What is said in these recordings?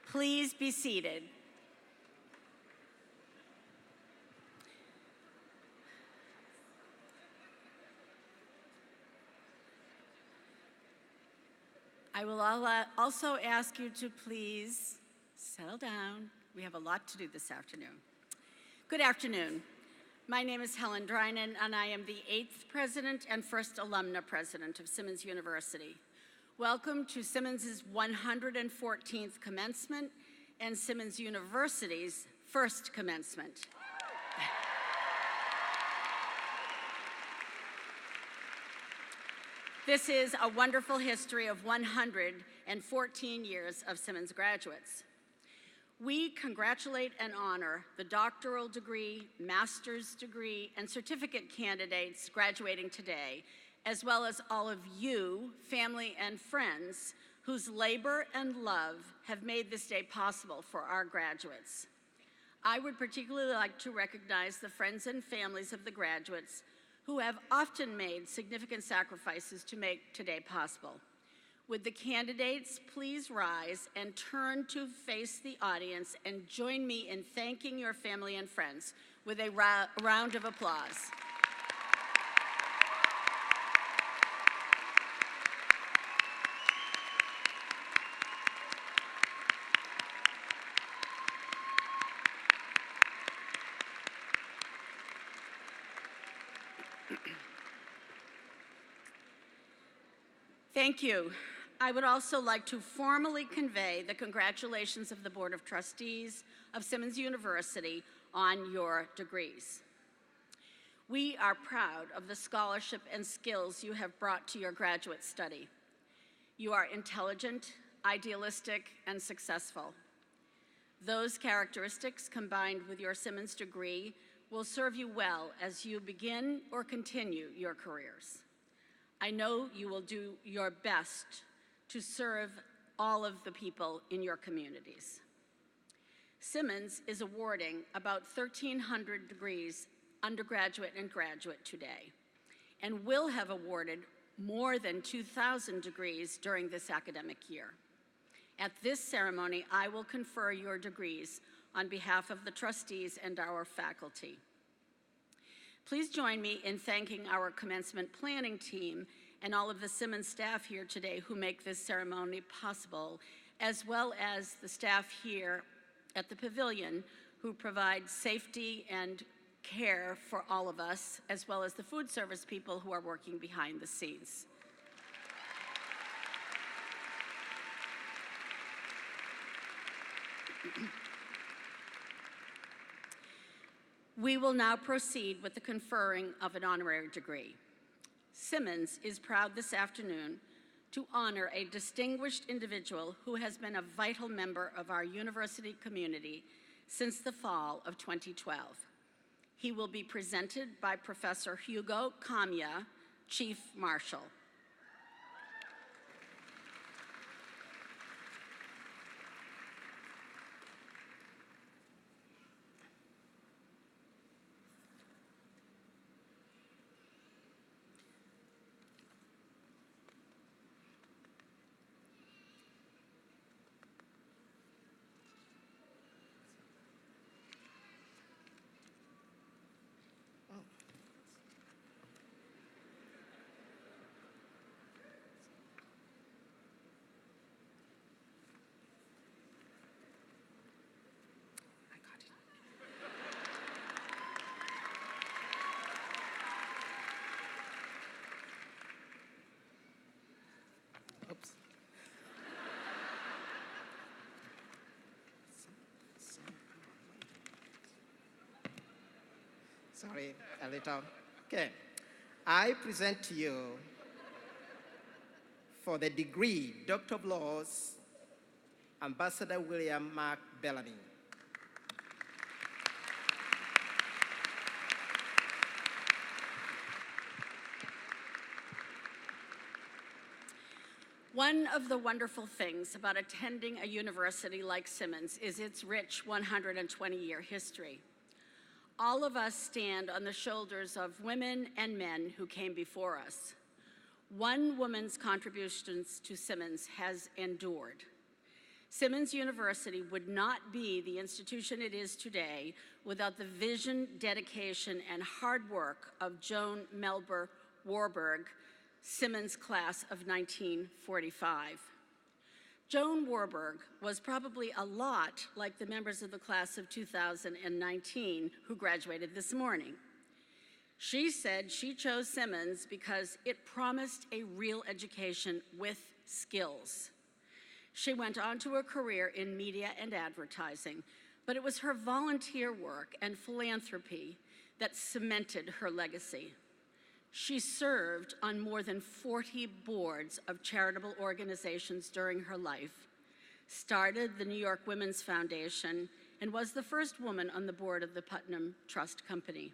Please be seated. I will also ask you to please settle down. We have a lot to do this afternoon. Good afternoon. My name is Helen Drynan, and I am the 8th president and first alumna president of Simmons University. Welcome to Simmons' 114th commencement and Simmons University's first commencement. This is a wonderful history of 114 years of Simmons graduates. We congratulate and honor the doctoral degree, master's degree, and certificate candidates graduating today, as well as all of you, family and friends, whose labor and love have made this day possible for our graduates. I would particularly like to recognize the friends and families of the graduates who have often made significant sacrifices to make today possible. Would the candidates please rise and turn to face the audience and join me in thanking your family and friends with a round of applause. Thank you. I would also like to formally convey the congratulations of the Board of Trustees of Simmons University on your degrees. We are proud of the scholarship and skills you have brought to your graduate study. You are intelligent, idealistic, and successful. Those characteristics, combined with your Simmons degree, will serve you well as you begin or continue your careers. I know you will do your best to serve all of the people in your communities. Simmons is awarding about 1,300 degrees, undergraduate and graduate, today, and will have awarded more than 2,000 degrees during this academic year. At this ceremony, I will confer your degrees on behalf of the trustees and our faculty. Please join me in thanking our commencement planning team and all of the Simmons staff here today who make this ceremony possible, as well as the staff here at the pavilion who provide safety and care for all of us, as well as the food service people who are working behind the scenes. We will now proceed with the conferring of an honorary degree. Simmons is proud this afternoon to honor a distinguished individual who has been a vital member of our university community since the fall of 2012. He will be presented by Professor Hugo Kamya, Chief Marshal. Oops. Sorry, a little. Okay. I present to you for the degree Doctor of Laws, Ambassador William Mark Bellamy. One of the wonderful things about attending a university like Simmons is its rich 120-year history. All of us stand on the shoulders of women and men who came before us. One woman's contributions to Simmons has endured. Simmons University would not be the institution it is today without the vision, dedication, and hard work of Joan Melba Warburg, Simmons class of 1945. Joan Warburg was probably a lot like the members of the class of 2019 who graduated this morning. She said she chose Simmons because it promised a real education with skills. She went on to a career in media and advertising, but it was her volunteer work and philanthropy that cemented her legacy. She served on more than 40 boards of charitable organizations during her life, started the New York Women's Foundation, and was the first woman on the board of the Putnam Trust Company.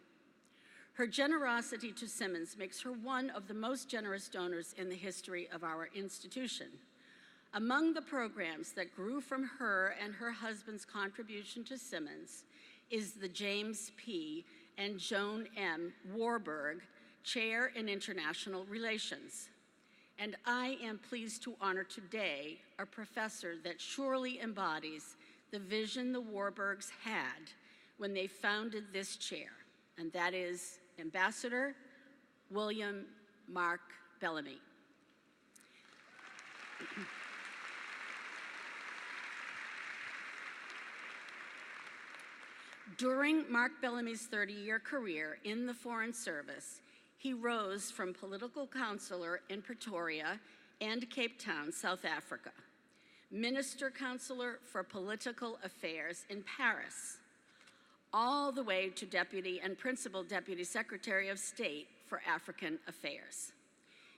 Her generosity to Simmons makes her one of the most generous donors in the history of our institution. Among the programs that grew from her and her husband's contribution to Simmons is the James P. and Joan M. Warburg Chair in International Relations. And I am pleased to honor today a professor that surely embodies the vision the Warburgs had when they founded this chair, and that is Ambassador William Mark Bellamy. During Mark Bellamy's 30-year career in the Foreign Service, he rose from political counselor in Pretoria and Cape Town, South Africa, minister counselor for political affairs in Paris, all the way to deputy and principal deputy secretary of state for African affairs.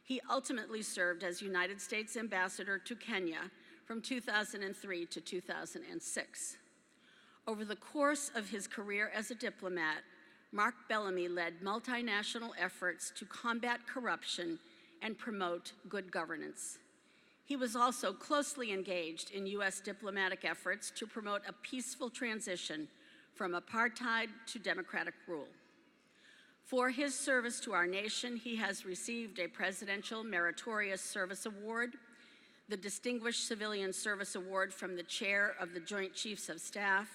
He ultimately served as United States ambassador to Kenya from 2003 to 2006. Over the course of his career as a diplomat, Mark Bellamy led multinational efforts to combat corruption and promote good governance. He was also closely engaged in U.S. diplomatic efforts to promote a peaceful transition from apartheid to democratic rule. For his service to our nation, he has received a Presidential Meritorious Service Award, the Distinguished Civilian Service Award from the Chair of the Joint Chiefs of Staff,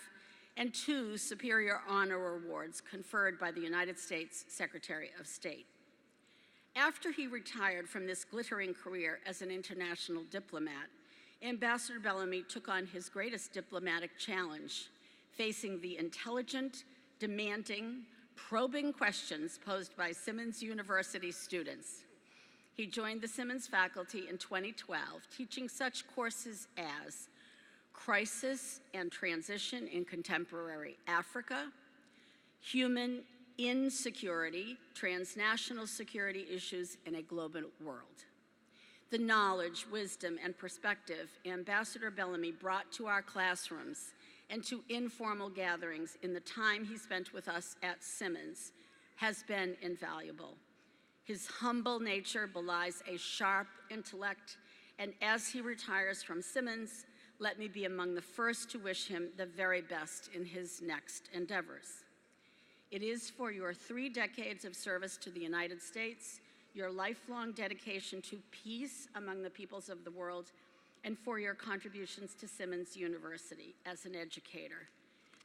and 2 Superior Honor Awards conferred by the United States Secretary of State. After he retired from this glittering career as an international diplomat, Ambassador Bellamy took on his greatest diplomatic challenge, facing the intelligent, demanding, probing questions posed by Simmons University students. He joined the Simmons faculty in 2012, teaching such courses as Crisis and Transition in Contemporary Africa, Human Insecurity, Transnational Security Issues in a Global World. The knowledge, wisdom, and perspective Ambassador Bellamy brought to our classrooms and to informal gatherings in the time he spent with us at Simmons has been invaluable. His humble nature belies a sharp intellect, and as he retires from Simmons, let me be among the first to wish him the very best in his next endeavors. It is for your 3 decades of service to the United States, your lifelong dedication to peace among the peoples of the world, and for your contributions to Simmons University as an educator,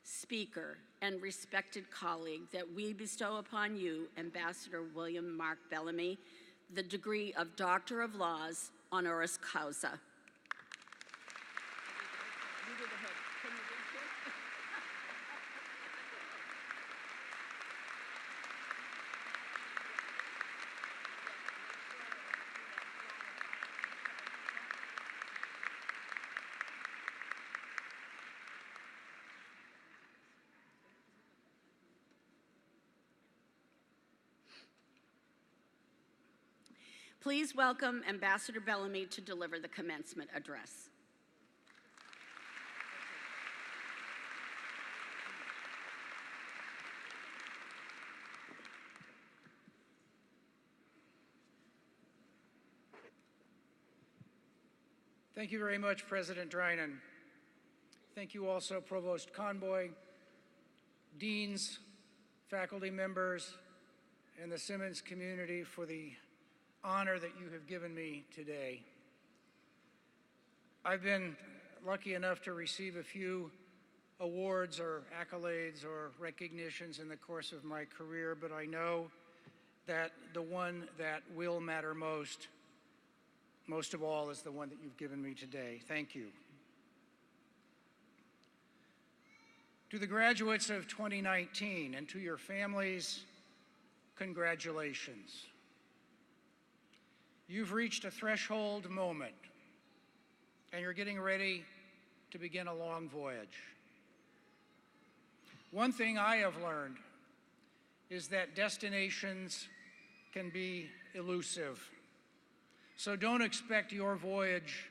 speaker, and respected colleague that we bestow upon you, Ambassador William Mark Bellamy, the degree of Doctor of Laws, honoris causa. Please welcome Ambassador Bellamy to deliver the commencement address. Thank you very much, President Drinan. Thank you also, Provost Conboy, deans, faculty members, and the Simmons community for the honor that you have given me today. I've been lucky enough to receive a few awards or accolades or recognitions in the course of my career, but I know that the one that will matter most of all, is the one that you've given me today. Thank you. To the graduates of 2019 and to your families, congratulations. You've reached a threshold moment, and you're getting ready to begin a long voyage. One thing I have learned is that destinations can be elusive. So don't expect your voyage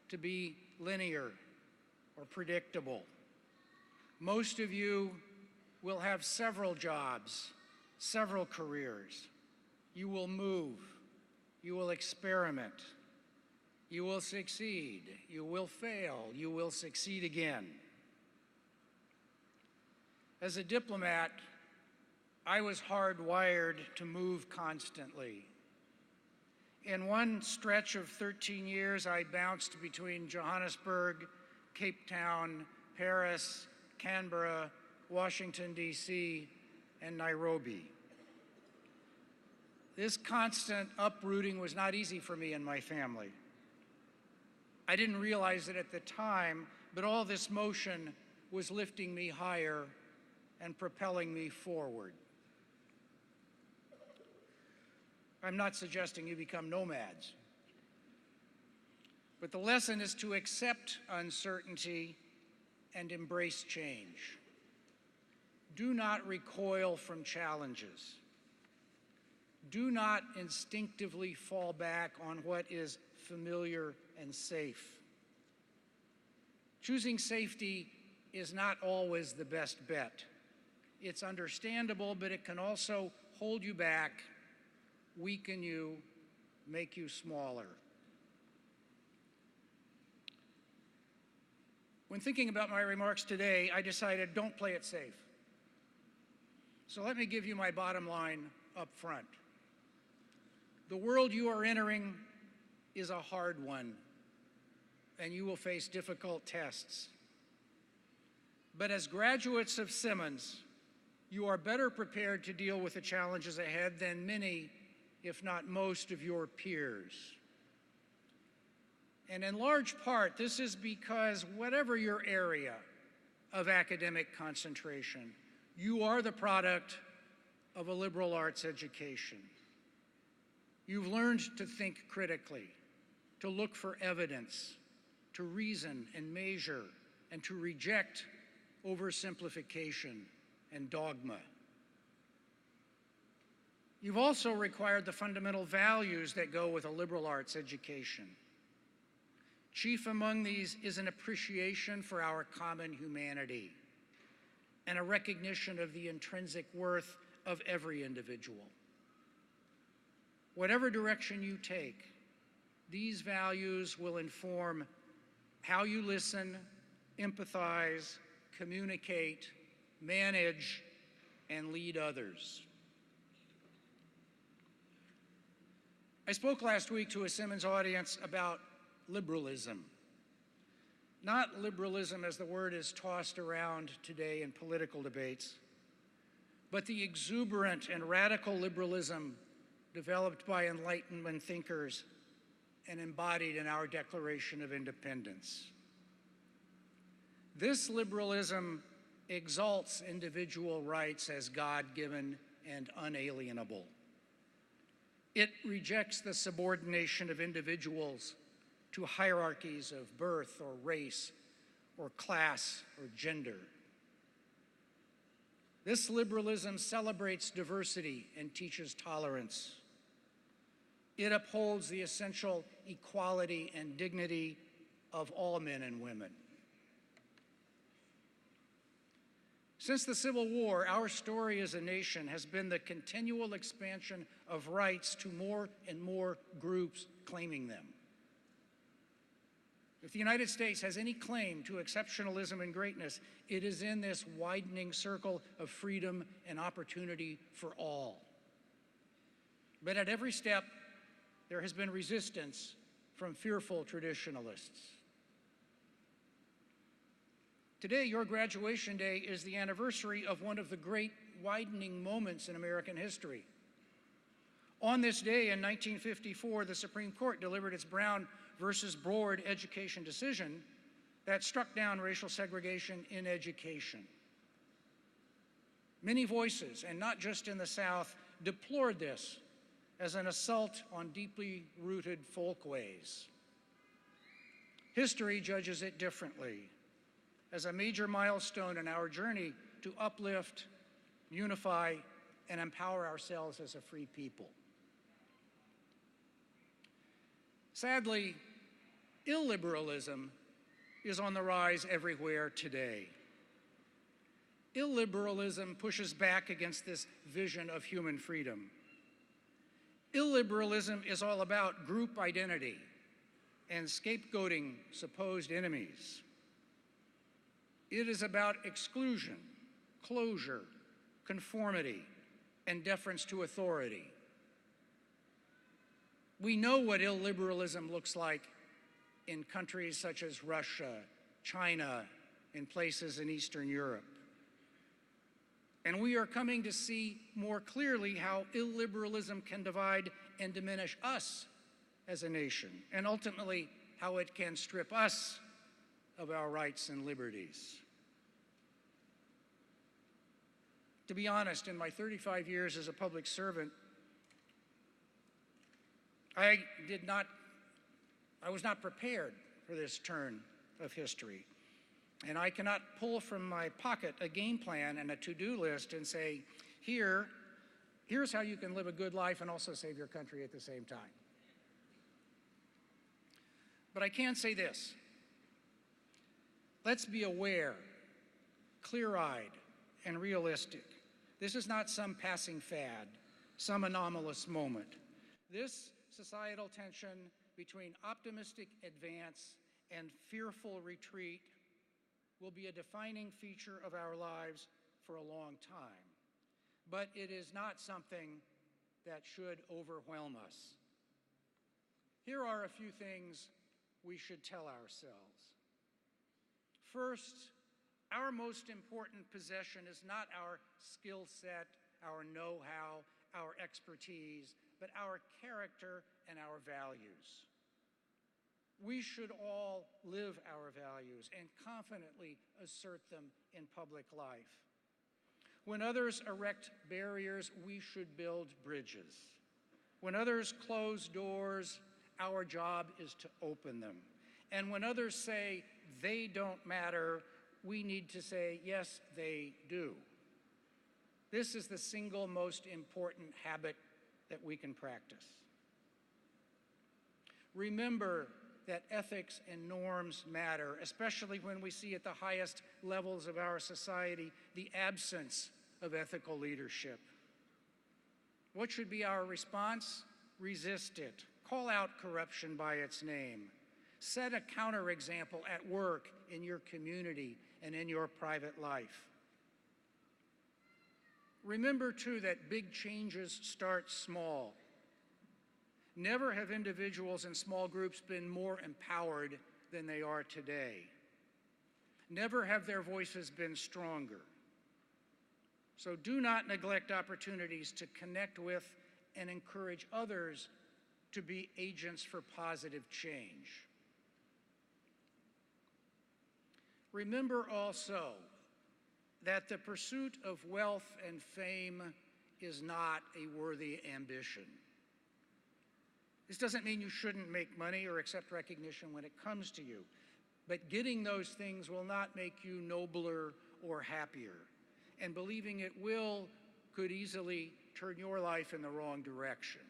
to be linear or predictable. Most of you will have several jobs, several careers. You will move. You will experiment. You will succeed. You will fail. You will succeed again. As a diplomat, I was hardwired to move constantly. In one stretch of 13 years, I bounced between Johannesburg, Cape Town, Paris, Canberra, Washington, D.C., and Nairobi. This constant uprooting was not easy for me and my family. I didn't realize it at the time, but all this motion was lifting me higher and propelling me forward. I'm not suggesting you become nomads, but the lesson is to accept uncertainty and embrace change. Do not recoil from challenges. Do not instinctively fall back on what is familiar and safe. Choosing safety is not always the best bet. It's understandable, but it can also hold you back, weaken you, make you smaller. When thinking about my remarks today, I decided don't play it safe. So let me give you my bottom line up front. The world you are entering is a hard one, and you will face difficult tests. But as graduates of Simmons, you are better prepared to deal with the challenges ahead than many, if not most, of your peers. And in large part, this is because whatever your area of academic concentration, you are the product of a liberal arts education. You've learned to think critically, to look for evidence, to reason and measure, and to reject oversimplification and dogma. You've also required the fundamental values that go with a liberal arts education. Chief among these is an appreciation for our common humanity and a recognition of the intrinsic worth of every individual. Whatever direction you take, these values will inform how you listen, empathize, communicate, manage, and lead others. I spoke last week to a Simmons audience about liberalism. Not liberalism as the word is tossed around today in political debates, but the exuberant and radical liberalism developed by Enlightenment thinkers and embodied in our Declaration of Independence. This liberalism exalts individual rights as God-given and unalienable. It rejects the subordination of individuals to hierarchies of birth or race or class or gender. This liberalism celebrates diversity and teaches tolerance. It upholds the essential equality and dignity of all men and women. Since the Civil War, our story as a nation has been the continual expansion of rights to more and more groups claiming them. If the United States has any claim to exceptionalism and greatness, it is in this widening circle of freedom and opportunity for all. But at every step, there has been resistance from fearful traditionalists. Today, your graduation day is the anniversary of one of the great widening moments in American history. On this day in 1954, the Supreme Court delivered its Brown versus Board education decision that struck down racial segregation in education. Many voices, and not just in the South, deplored this as an assault on deeply rooted folkways. History judges it differently, as a major milestone in our journey to uplift, unify, and empower ourselves as a free people. Sadly, illiberalism is on the rise everywhere today. Illiberalism pushes back against this vision of human freedom. Illiberalism is all about group identity and scapegoating supposed enemies. It is about exclusion, closure, conformity, and deference to authority. We know what illiberalism looks like in countries such as Russia, China, and places in Eastern Europe. And we are coming to see more clearly how illiberalism can divide and diminish us as a nation, and ultimately how it can strip us of our rights and liberties. To be honest, in my 35 years as a public servant, I was not prepared for this turn of history. And I cannot pull from my pocket a game plan and a to-do list and say, here's how you can live a good life and also save your country at the same time. But I can say this: let's be aware, clear-eyed, and realistic. This is not some passing fad, some anomalous moment. This societal tension between optimistic advance and fearful retreat will be a defining feature of our lives for a long time. But it is not something that should overwhelm us. Here are a few things we should tell ourselves. First, our most important possession is not our skill set, our know-how, our expertise, but our character and our values. We should all live our values and confidently assert them in public life. When others erect barriers, we should build bridges. When others close doors, our job is to open them. And when others say they don't matter, we need to say, yes, they do. This is the single most important habit that we can practice. Remember that ethics and norms matter, especially when we see at the highest levels of our society the absence of ethical leadership. What should be our response? Resist it. Call out corruption by its name. Set a counterexample at work, in your community, and in your private life. Remember, too, that big changes start small. Never have individuals and small groups been more empowered than they are today. Never have their voices been stronger. So do not neglect opportunities to connect with and encourage others to be agents for positive change. Remember also that the pursuit of wealth and fame is not a worthy ambition. This doesn't mean you shouldn't make money or accept recognition when it comes to you, but getting those things will not make you nobler or happier, and believing it will could easily turn your life in the wrong direction.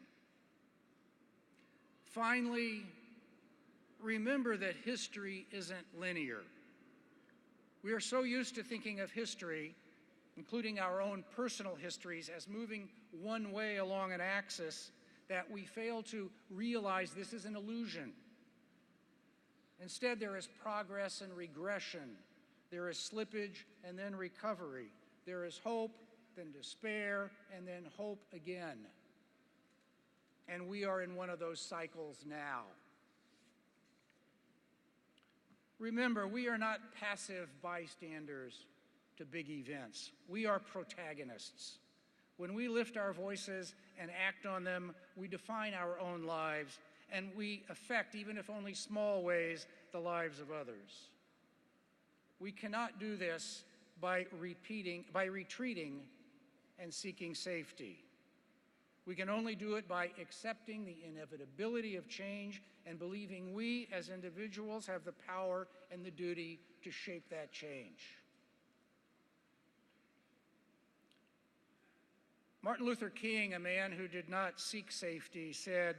Finally, remember that history isn't linear. We are so used to thinking of history, including our own personal histories, as moving one way along an axis, that we fail to realize this is an illusion. Instead, there is progress and regression. There is slippage and then recovery. There is hope, then despair, and then hope again. And we are in one of those cycles now. Remember, we are not passive bystanders to big events. We are protagonists. When we lift our voices and act on them, we define our own lives, and we affect, even if only small ways, the lives of others. We cannot do this by retreating and seeking safety. We can only do it by accepting the inevitability of change and believing we as individuals have the power and the duty to shape that change. Martin Luther King, a man who did not seek safety, said,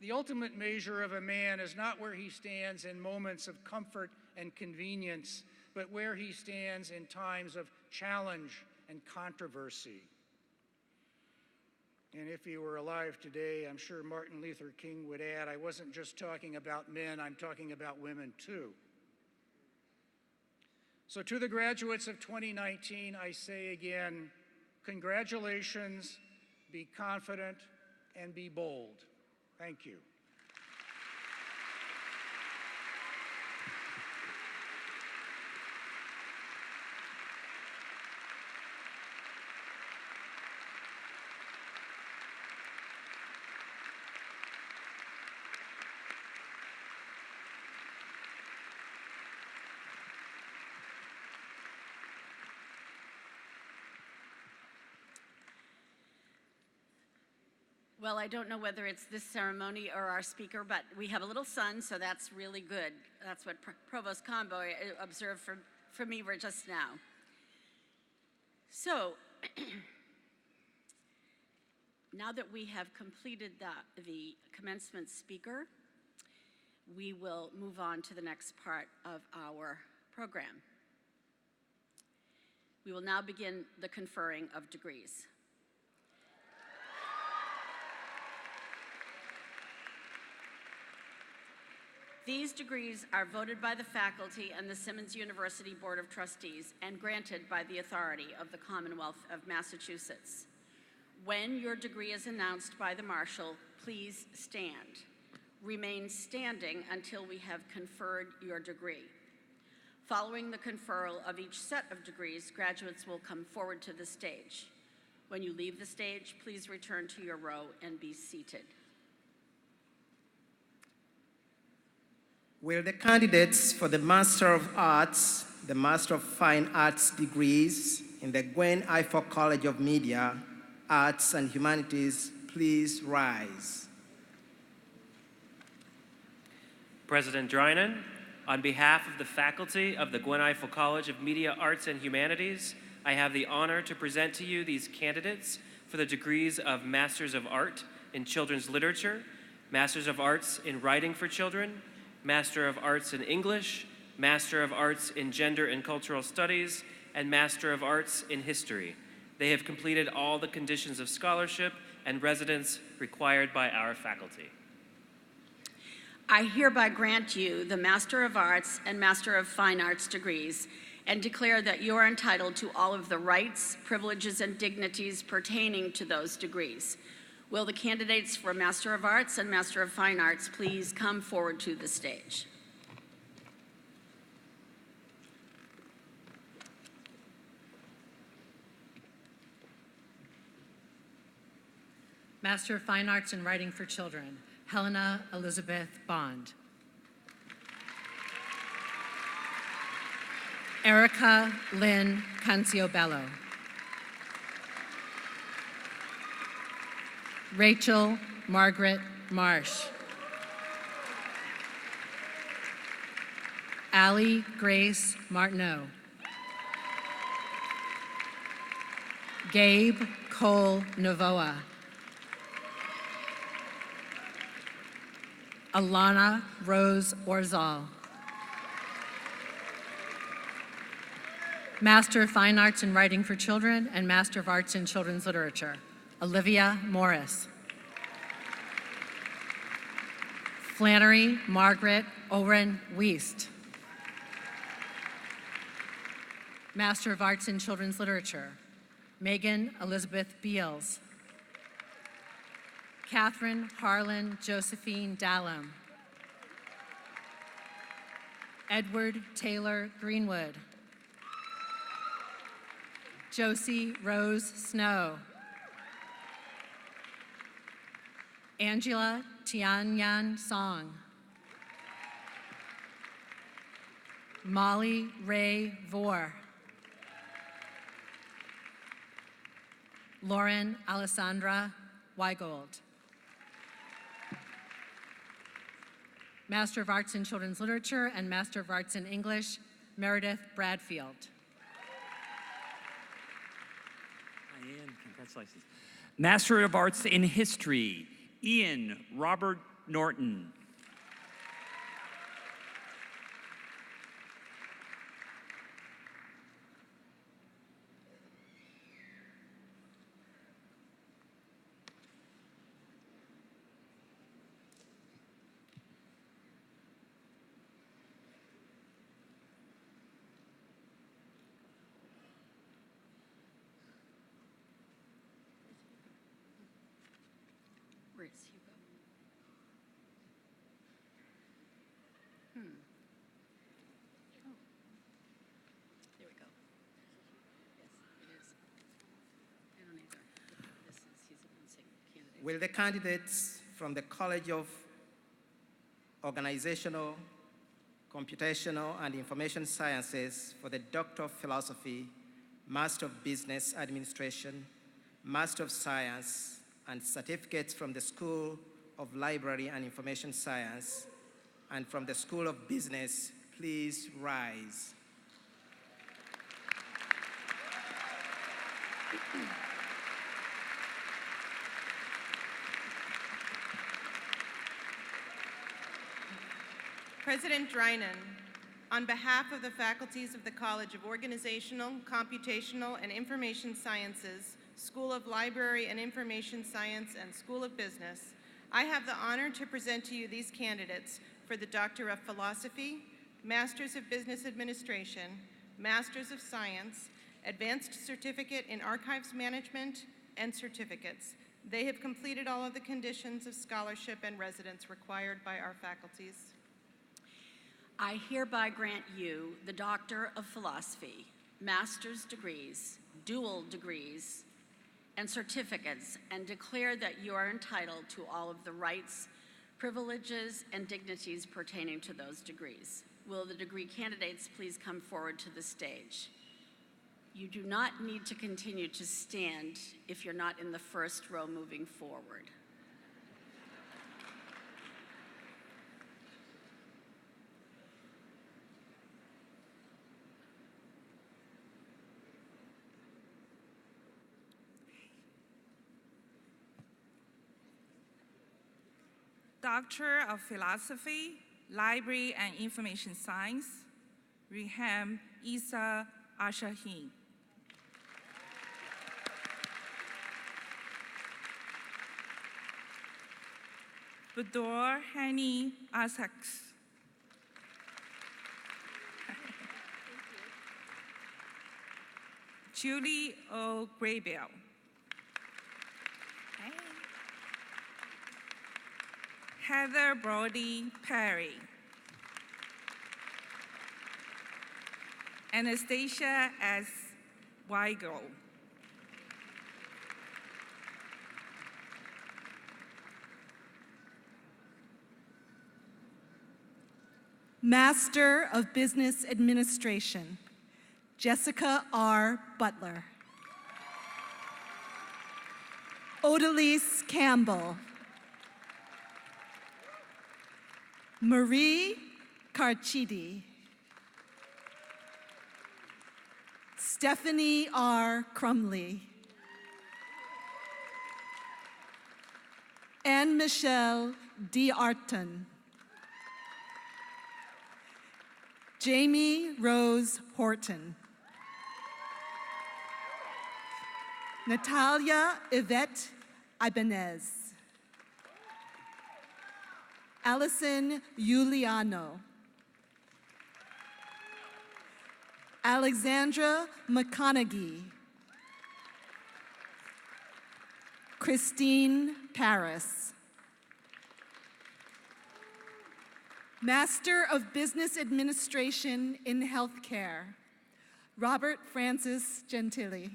"The ultimate measure of a man is not where he stands in moments of comfort and convenience, but where he stands in times of challenge and controversy." And if he were alive today, I'm sure Martin Luther King would add, "I wasn't just talking about men, I'm talking about women too." So to the graduates of 2019, I say again, congratulations, be confident, and be bold. Thank you. Well, I don't know whether it's this ceremony or our speaker, but we have a little son, so that's really good. That's what Provost Conboy observed for me just now. So, now that we have completed the commencement speaker, we will move on to the next part of our program. We will now begin the conferring of degrees. These degrees are voted by the faculty and the Simmons University Board of Trustees and granted by the authority of the Commonwealth of Massachusetts. When your degree is announced by the Marshal, please stand. Remain standing until we have conferred your degree. Following the conferral of each set of degrees, graduates will come forward to the stage. When you leave the stage, please return to your row and be seated. Will the candidates for the Master of Arts, the Master of Fine Arts degrees in the Gwen Ifill College of Media, Arts and Humanities please rise? President Drinan, on behalf of the faculty of the Gwen Ifill College of Media, Arts and Humanities, I have the honor to present to you these candidates for the degrees of Masters of Art in Children's Literature, Masters of Arts in Writing for Children, Master of Arts in English, Master of Arts in Gender and Cultural Studies, and Master of Arts in History. They have completed all the conditions of scholarship and residence required by our faculty. I hereby grant you the Master of Arts and Master of Fine Arts degrees and declare that you are entitled to all of the rights, privileges, and dignities pertaining to those degrees. Will the candidates for Master of Arts and Master of Fine Arts please come forward to the stage? Master of Fine Arts in Writing for Children, Helena Elizabeth Bond. Erica Lynn Canciobello. Rachel Margaret Marsh. Allie Grace Martineau. Gabe Cole Novoa. Alana Rose Orzal. Master of Fine Arts in Writing for Children and Master of Arts in Children's Literature, Olivia Morris. Flannery Margaret Oren Wiest. Master of Arts in Children's Literature, Megan Elizabeth Beals. Catherine Harlan Josephine Dallum. Edward Taylor Greenwood. Josie Rose Snow. Angela Tianyan Song. Molly Ray Vore. Lauren Alessandra Weigold. Master of Arts in Children's Literature and Master of Arts in English, Meredith Bradfield. Ian, congratulations. Master of Arts in History, Ian Robert Norton. Where is Hugo? Oh. There we go. Yes, it is. I don't either. This is, he's announcing candidates. Will the candidates from the College of Organizational, Computational, and Information Sciences for the Doctor of Philosophy, Master of Business Administration, Master of Science, and certificates from the School of Library and Information Science and from the School of Business, please rise. President Drinan, on behalf of the faculties of the College of Organizational, Computational, and Information Sciences, School of Library and Information Science, and School of Business, I have the honor to present to you these candidates for the Doctor of Philosophy, Masters of Business Administration, Masters of Science, Advanced Certificate in Archives Management, and certificates. They have completed all of the conditions of scholarship and residence required by our faculties. I hereby grant you the Doctor of Philosophy, master's degrees, dual degrees, and certificates, and declare that you are entitled to all of the rights, privileges, and dignities pertaining to those degrees. Will the degree candidates please come forward to the stage? You do not need to continue to stand if you're not in the first row moving forward. Doctor of Philosophy, Library and Information Science, Reham Isa Ashahin. Bador Hani Asaks. Julie O. Graybill. Heather Brody Perry. Anastasia S. Weigel. Master of Business Administration, Jessica R. Butler. Odalise Campbell. Marie Carchidi. Stephanie R. Crumley. Anne Michelle D. Arton. Jamie Rose Horton. Natalia Yvette Ibanez. Allison Giuliano. Alexandra McConaughey. Christine Paris. Master of Business Administration in Healthcare, Robert Francis Gentili.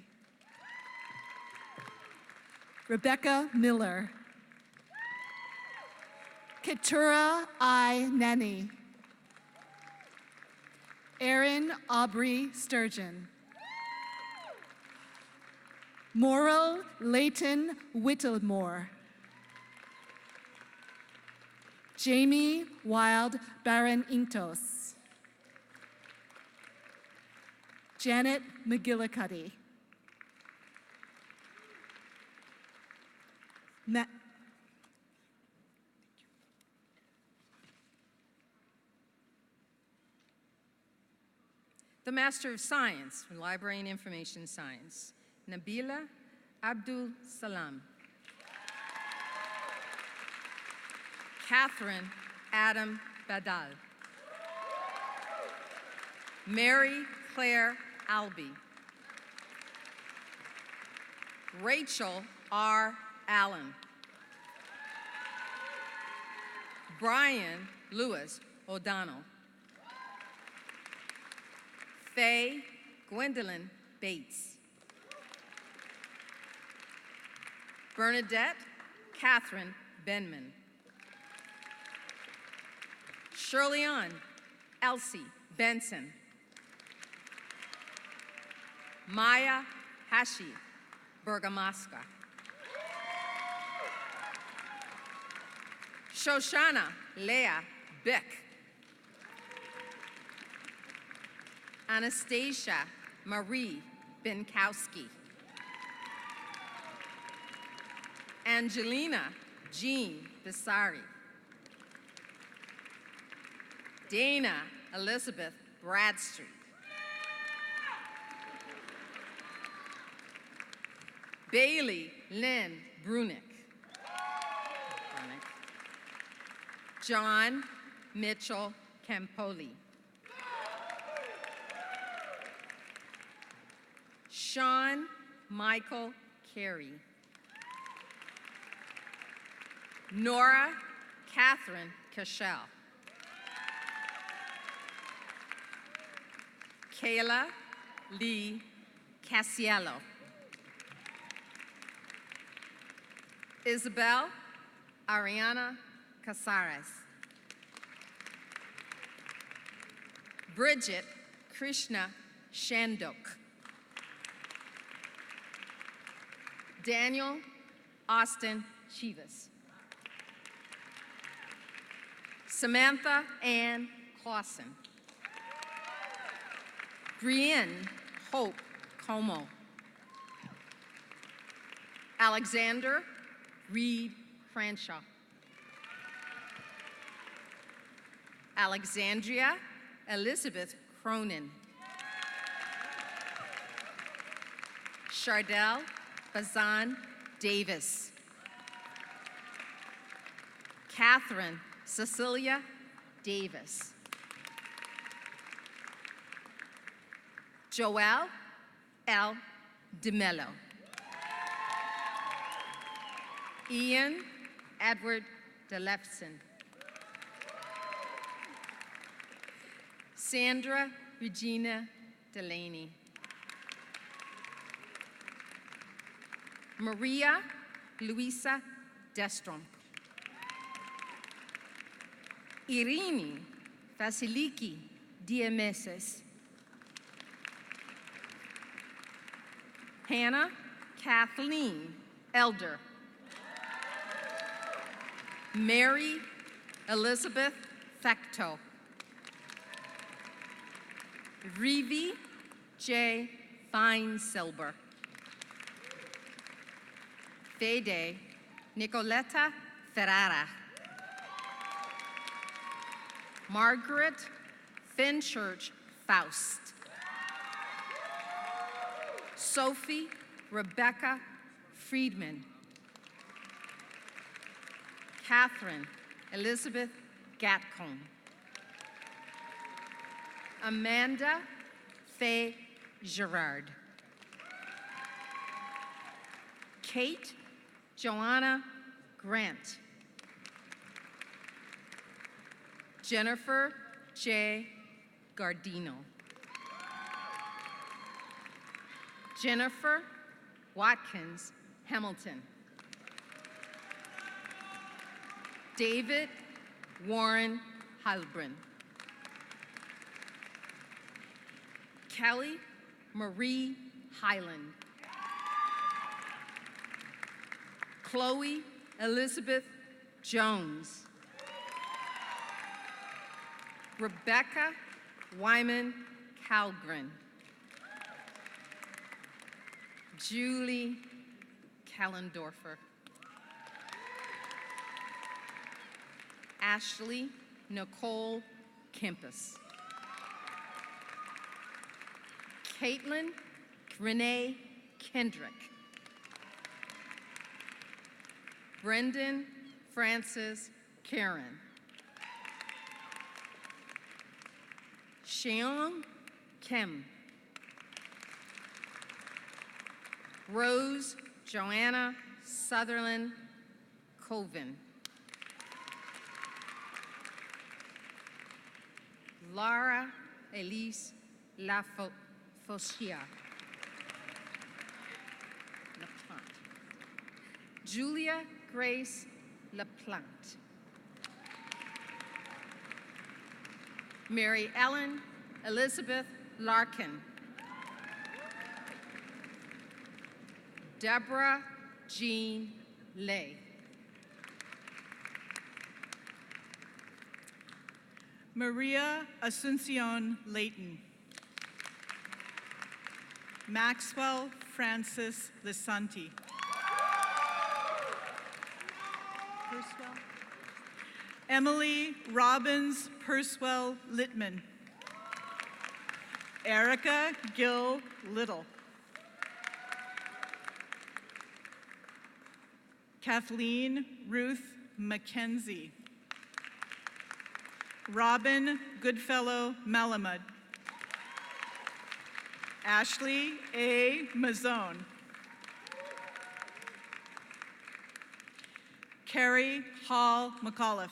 Rebecca Miller. Keturah I. Nenny. Erin Aubrey Sturgeon. Morrill Leighton Whittlemore. Jamie Wild Baron Intos. Janet McGillicuddy. The Master of Science for Library and Information Science, Nabila Abdul Salam. Catherine Adam Badal. Mary Claire Albee. Rachel R. Allen. Brian Lewis O'Donnell. Faye Gwendolyn Bates. Bernadette Catherine Benman. Shirley-Ann Elsie Benson. Maya Hashi Bergamasca. Shoshana Leah Beck. Anastasia Marie Binkowski. Angelina Jean Bissari. Dana Elizabeth Bradstreet. Bailey Lynn Brunick. John Mitchell Campoli. Sean Michael Carey. Nora Catherine Cashel. Kayla Lee Casiello. Isabel Ariana Casares. Bridget Krishna Shandok. Daniel Austin Chivas. Samantha Ann Clausen. Brienne Hope Como. Alexander Reed Cranshaw. Alexandria Elizabeth Cronin. Chardell Bazan Davis. Catherine Cecilia Davis. Joelle L. DeMello. Ian Edward DeLefson. Sandra Regina Delaney. Maria Luisa Destrom. Irini Vasiliki Diameses. Hannah Kathleen Elder. Mary Elizabeth Thecto. Rivi J. Feinsilber. Fede Nicoletta Ferrara. Margaret Finchurch Faust. Sophie Rebecca Friedman. Catherine Elizabeth Gatcomb. Amanda Faye Gerard. Kate Joanna Grant. Jennifer J. Gardino. Jennifer Watkins Hamilton. David Warren Heilbrunn. Kelly Marie Highland. Chloe Elizabeth Jones. Rebecca Wyman Calgren. Julie Kallendorfer. Ashley Nicole Kempis. Caitlin Renee Kendrick. Brendan Francis Karen. Sheong Kim. Rose Joanna Sutherland Colvin. Lara Elise Lafauchia. Julia Grace LaPlante. Mary Ellen Elizabeth Larkin. Deborah Jean Lay. Maria Asuncion Layton. Maxwell Francis Lisanti. Emily Robbins Purswell Littman. Erica Gill Little. Kathleen Ruth Mackenzie. Robin Goodfellow Malamud. Ashley A. Mazzone. Carrie Hall McAuliffe.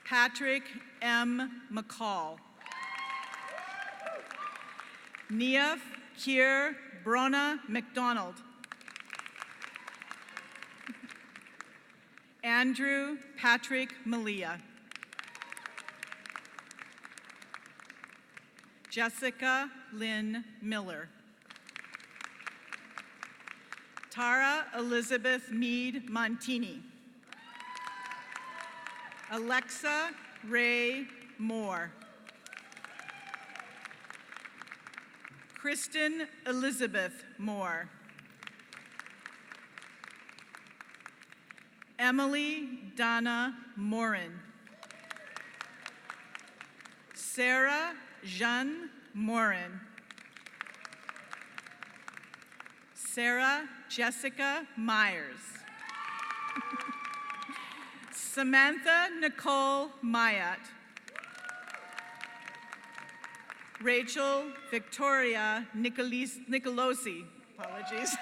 Patrick M. McCall. Niamh Keir Brona McDonald. Andrew Patrick Malia. Jessica Lynn Miller. Tara Elizabeth Meade Montini. Alexa Ray Moore. Kristen Elizabeth Moore. Emily Donna Morin. Sarah Jeanne Morin. Sarah Jessica Myers. Samantha Nicole Mayat. Rachel Victoria Nicolosi. Apologies.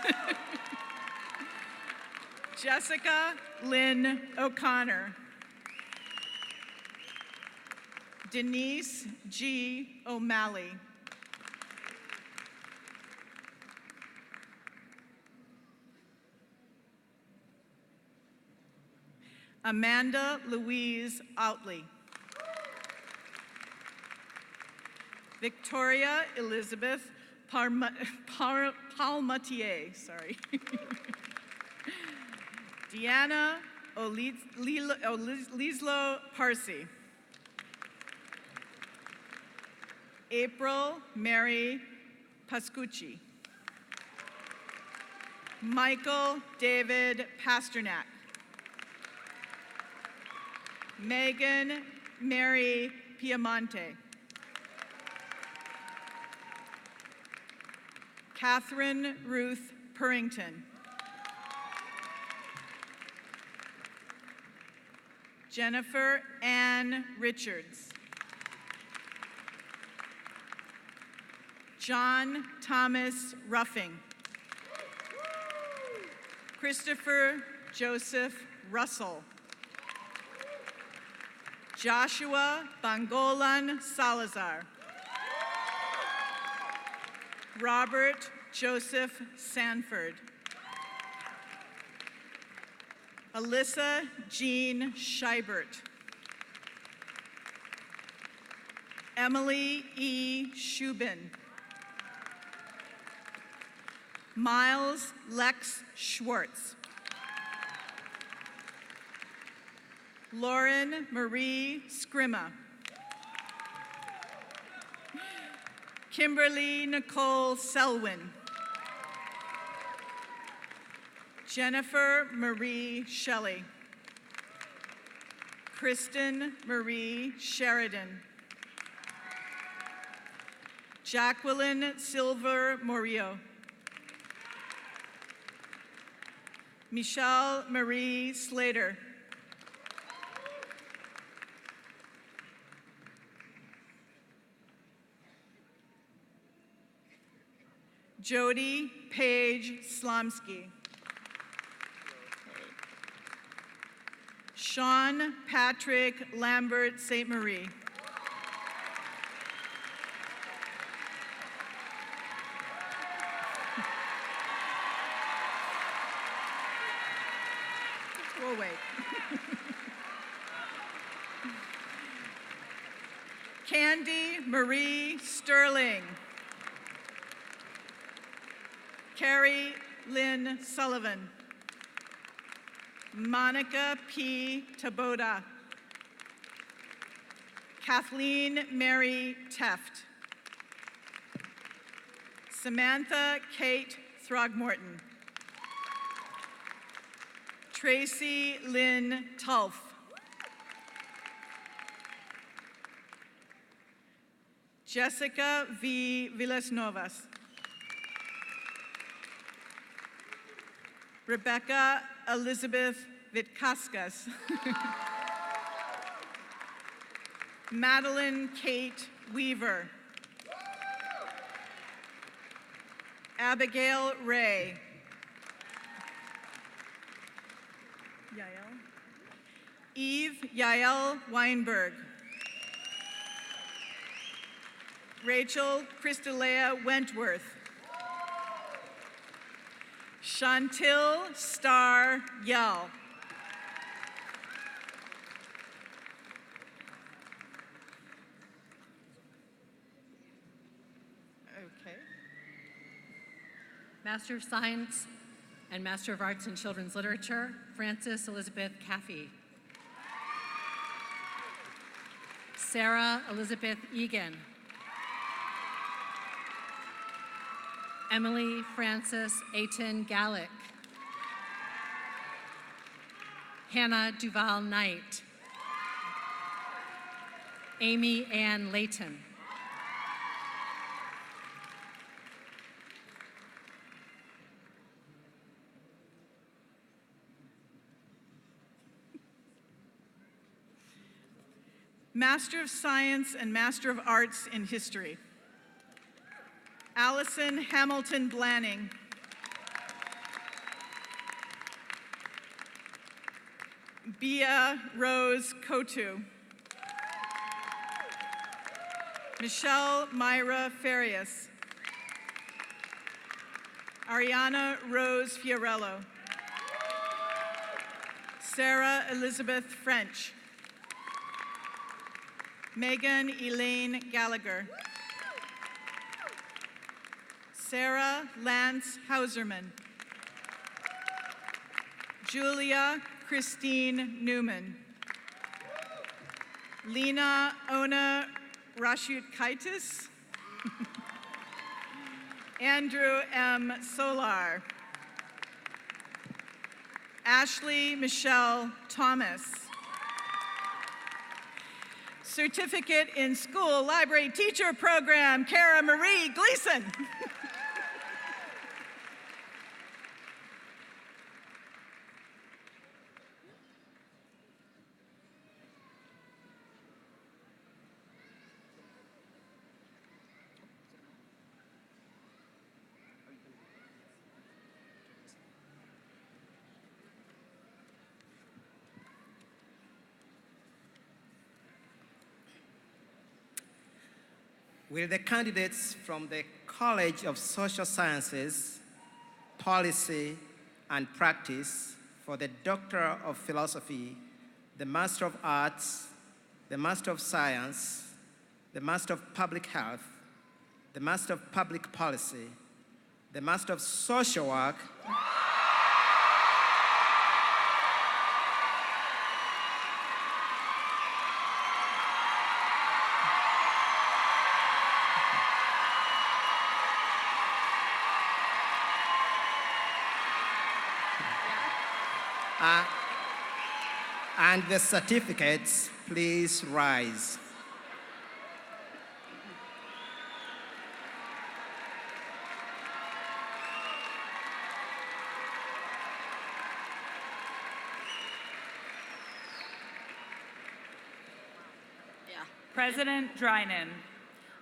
Jessica Lynn O'Connor. Denise G. O'Malley. Amanda Louise Outley. Victoria Elizabeth Palmatier, sorry. Deanna Lislo Parsi. April Mary Pascucci. Michael David Pasternak. Megan Mary Piamonte. Catherine Ruth Purrington. Jennifer Ann Richards. John Thomas Ruffing. Christopher Joseph Russell. Joshua Bangolan Salazar. Robert Joseph Sanford. Alyssa Jean Scheibert. Emily E. Shubin. Miles Lex Schwartz. Lauren Marie Scrima. Kimberly Nicole Selwyn. Jennifer Marie Shelley. Kristen Marie Sheridan. Jacqueline Silver Morillo. Michelle Marie Slater. Jody Paige Slomsky. Sean Patrick Lambert St. Marie. We'll wait. Candy Marie Sterling. Carrie Lynn Sullivan. Monica P. Taboda. Kathleen Mary Teft. Samantha Kate Throgmorton. Tracy Lynn Tulf. Jessica V. Villasnovas. Rebecca Elizabeth Vitkaskas. Madeline Kate Weaver. Abigail Ray. Eve Yael Weinberg. Rachel Christalea Wentworth. Chantil Star Yell. Okay. Master of Science and Master of Arts in Children's Literature, Frances Elizabeth Caffey. Sarah Elizabeth Egan. Emily Frances Aiton Gallick. Hannah Duval Knight. Amy Ann Layton. Master of Science and Master of Arts in History. Allison Hamilton Blanning. Bia Rose Kotu. Michelle Myra Farias. Ariana Rose Fiorello. Sarah Elizabeth French. Megan Elaine Gallagher. Sarah Lance Hauserman. Julia Christine Newman. Lena Ona Rashutkaitis. Andrew M. Solar. Ashley Michelle Thomas. Certificate in School Library Teacher Program, Kara Marie Gleason. Will the candidates from the College of Social Sciences, Policy, and Practice for the Doctor of Philosophy, the Master of Arts, the Master of Science, the Master of Public Health, the Master of Public Policy, the Master of Social Work, and the certificates, please rise. President Drynan,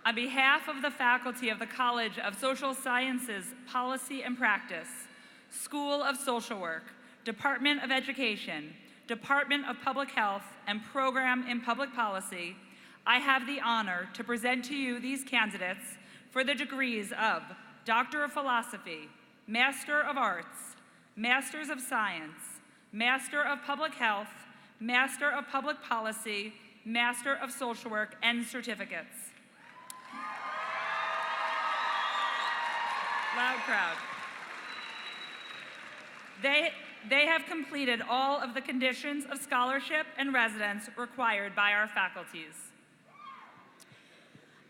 on behalf of the faculty of the College of Social Sciences, Policy and Practice, School of Social Work, Department of Education, Department of Public Health, and Program in Public Policy, I have the honor to present to you these candidates for the degrees of Doctor of Philosophy, Master of Arts, Masters of Science, Master of Public Health, Master of Public Policy, Master of Social Work, and certificates. Loud crowd. They have completed all of the conditions of scholarship and residence required by our faculties.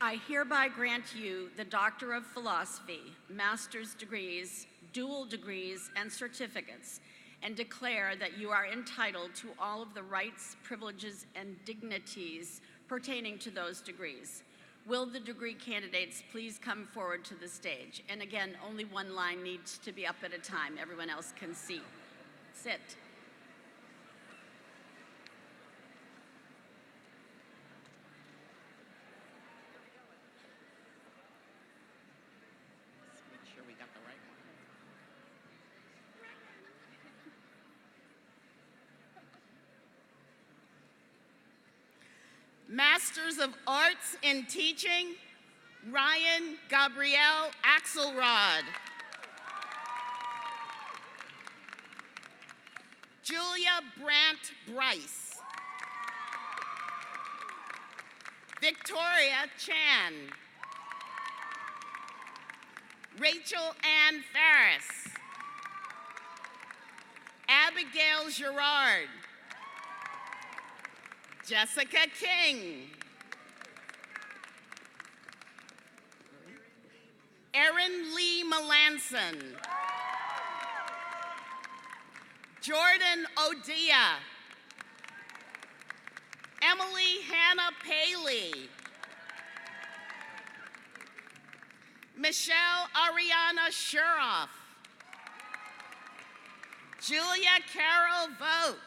I hereby grant you the Doctor of Philosophy, Master's degrees, dual degrees, and certificates, and declare that you are entitled to all of the rights, privileges, and dignities pertaining to those degrees. Will the degree candidates please come forward to the stage? And again, only one line needs to be up at a time. Everyone else can see. Sit. Make sure we got the right one. Masters of Arts in Teaching, Ryan Gabrielle Axelrod. Julia Brandt Bryce. Victoria Chan. Rachel Ann Ferris. Abigail Gerard. Jessica King. Erin Lee Melanson. Jordan Odia. Emily Hannah Paley. Michelle Ariana Shuroff. Julia Carol Vogt.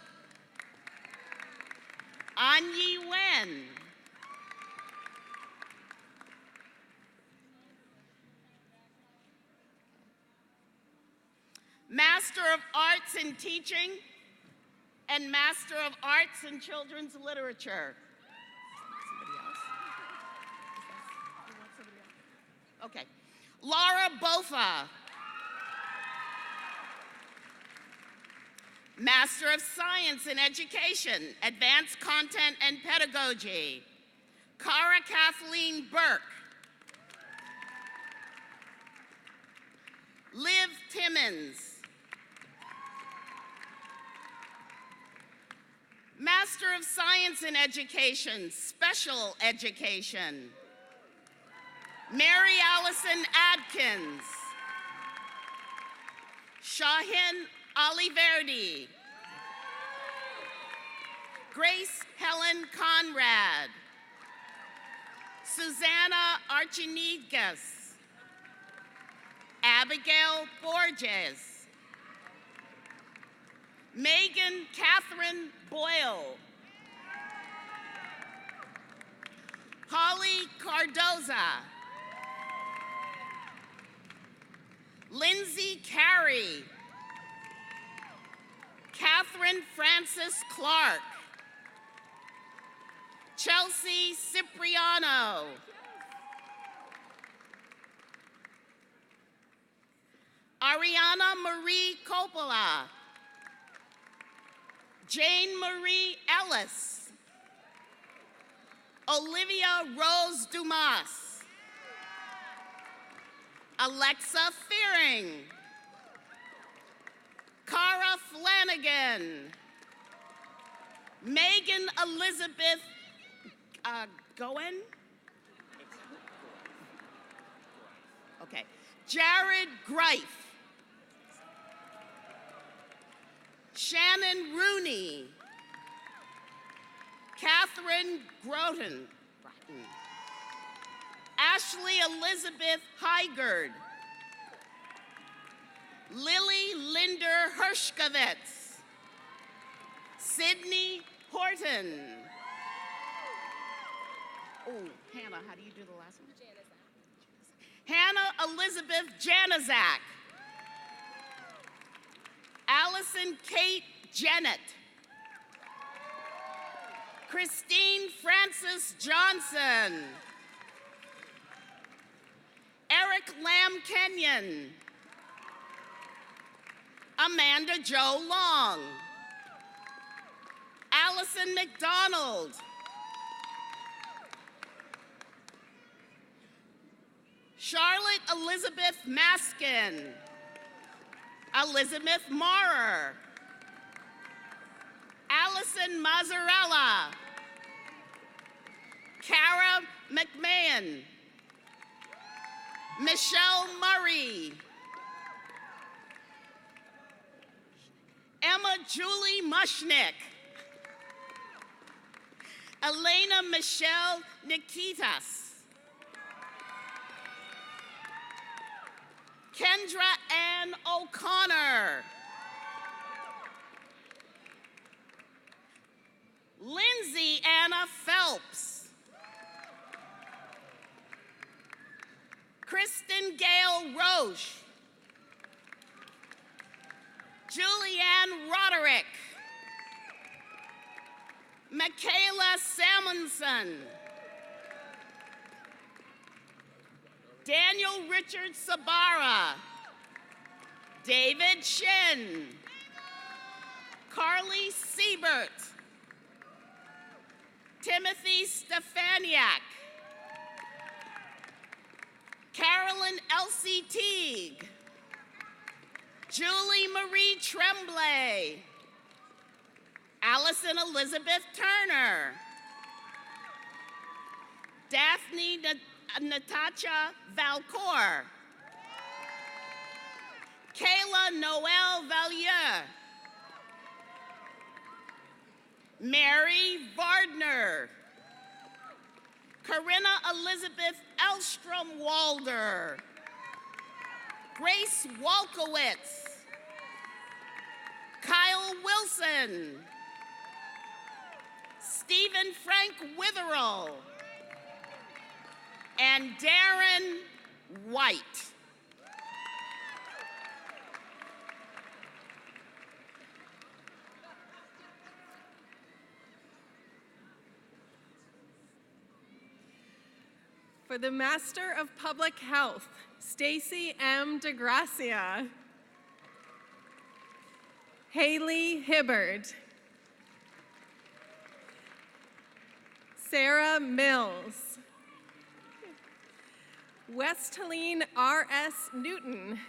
Anyi Wen. Master of Arts in Teaching and Master of Arts in Children's Literature. Somebody else? You want somebody else? Okay. Laura Bofa. Master of Science in Education, Advanced Content and Pedagogy. Cara Kathleen Burke. Liv Timmons. Master of Science in Education, Special Education. Mary Allison Adkins. Shahin Aliverdi. Grace Helen Conrad. Susanna Archinigas. Abigail Borges. Megan Catherine Boyle. Holly Cardoza. Lindsay Carey. Catherine Francis Clark. Chelsea Cipriano. Ariana Marie Coppola. Jane Marie Ellis. Olivia Rose Dumas. Alexa Fearing. Cara Flanagan. Megan Elizabeth Gwen? Okay. Jared Greif. Shannon Rooney. Catherine Groton. Ashley Elizabeth Hygard. Lily Linder Hershkovitz. Sydney Horton. Oh, Hannah, how do you do the last one? Hannah Elizabeth Janazak. Allison Kate Jennett. Christine Francis Johnson. Eric Lamb Kenyon. Amanda Jo Long. Allison McDonald. Charlotte Elizabeth Maskin. Elizabeth Maurer. Allison Mazzarella. Cara McMahon. Michelle Murray. Emma Julie Mushnick. Elena Michelle Nikitas. Kendra Ann O'Connor. Lindsay Anna Phelps. Kristen Gail Roche. Julianne Roderick. Michaela Salmonson. Daniel Richard Sabara. David Shin. Carly Siebert. Timothy Stefaniak. Carolyn Elsie Teague. Julie Marie Tremblay. Allison Elizabeth Turner. Daphne Natasha Valcour. Kayla Noel Valier. Mary Vardner. Corinna Elizabeth Elstrom Walder. Grace Walkowitz. Kyle Wilson. Stephen Frank Witherell. And Darren White. For the Master of Public Health, Stacy M. DeGracia. Haley Hibbard. Sarah Mills. Westaline R.S. Newton.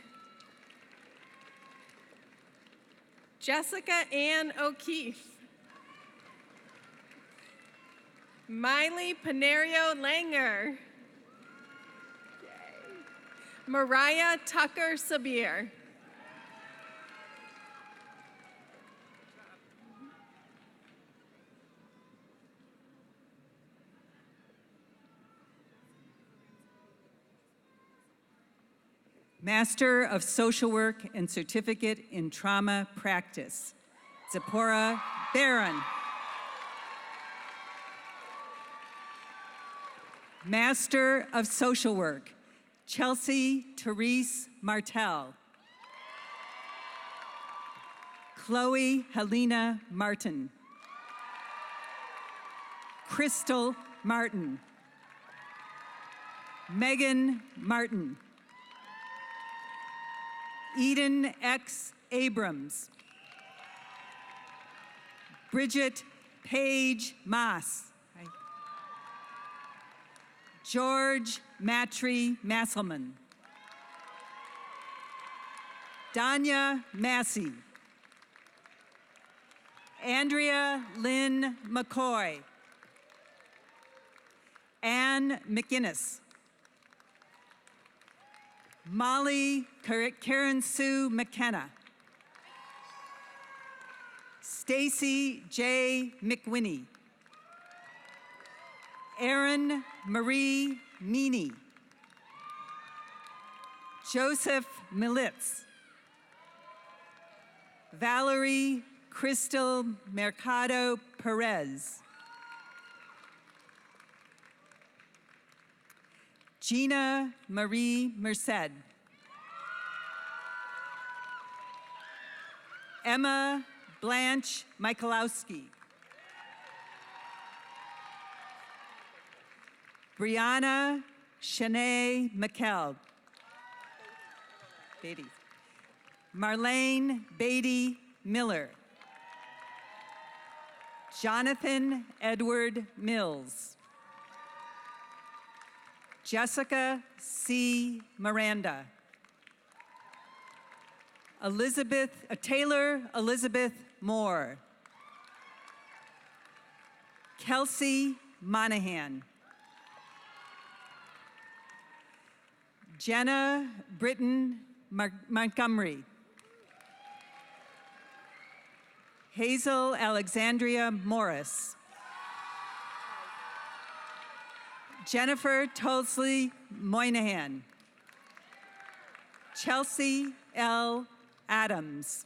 Jessica Ann O'Keefe. Miley Panerio Langer. Mariah Tucker Sabir. Master of Social Work and Certificate in Trauma Practice, Zipporah Barron. Master of Social Work, Chelsea Therese Martell. Chloe Helena Martin. Crystal Martin. Megan Martin. Eden X. Abrams. Bridget Page Moss. George Matry Masselman. Danya Massey. Andrea Lynn McCoy. Ann McInnes. Molly Karen Sue McKenna. Stacy J. McWinney. Erin Marie Meany. Joseph Militz. Valerie Crystal Mercado Perez. Gina Marie Merced. Emma Blanche Michalowski. Brianna Shanae McKell. Beatty. Marlene Beatty Miller. Jonathan Edward Mills. Jessica C. Miranda. Taylor Elizabeth Moore. Kelsey Monahan. Jenna Britton Montgomery. Hazel Alexandria Morris. Jennifer Tosley Moynihan. Chelsea L. Adams.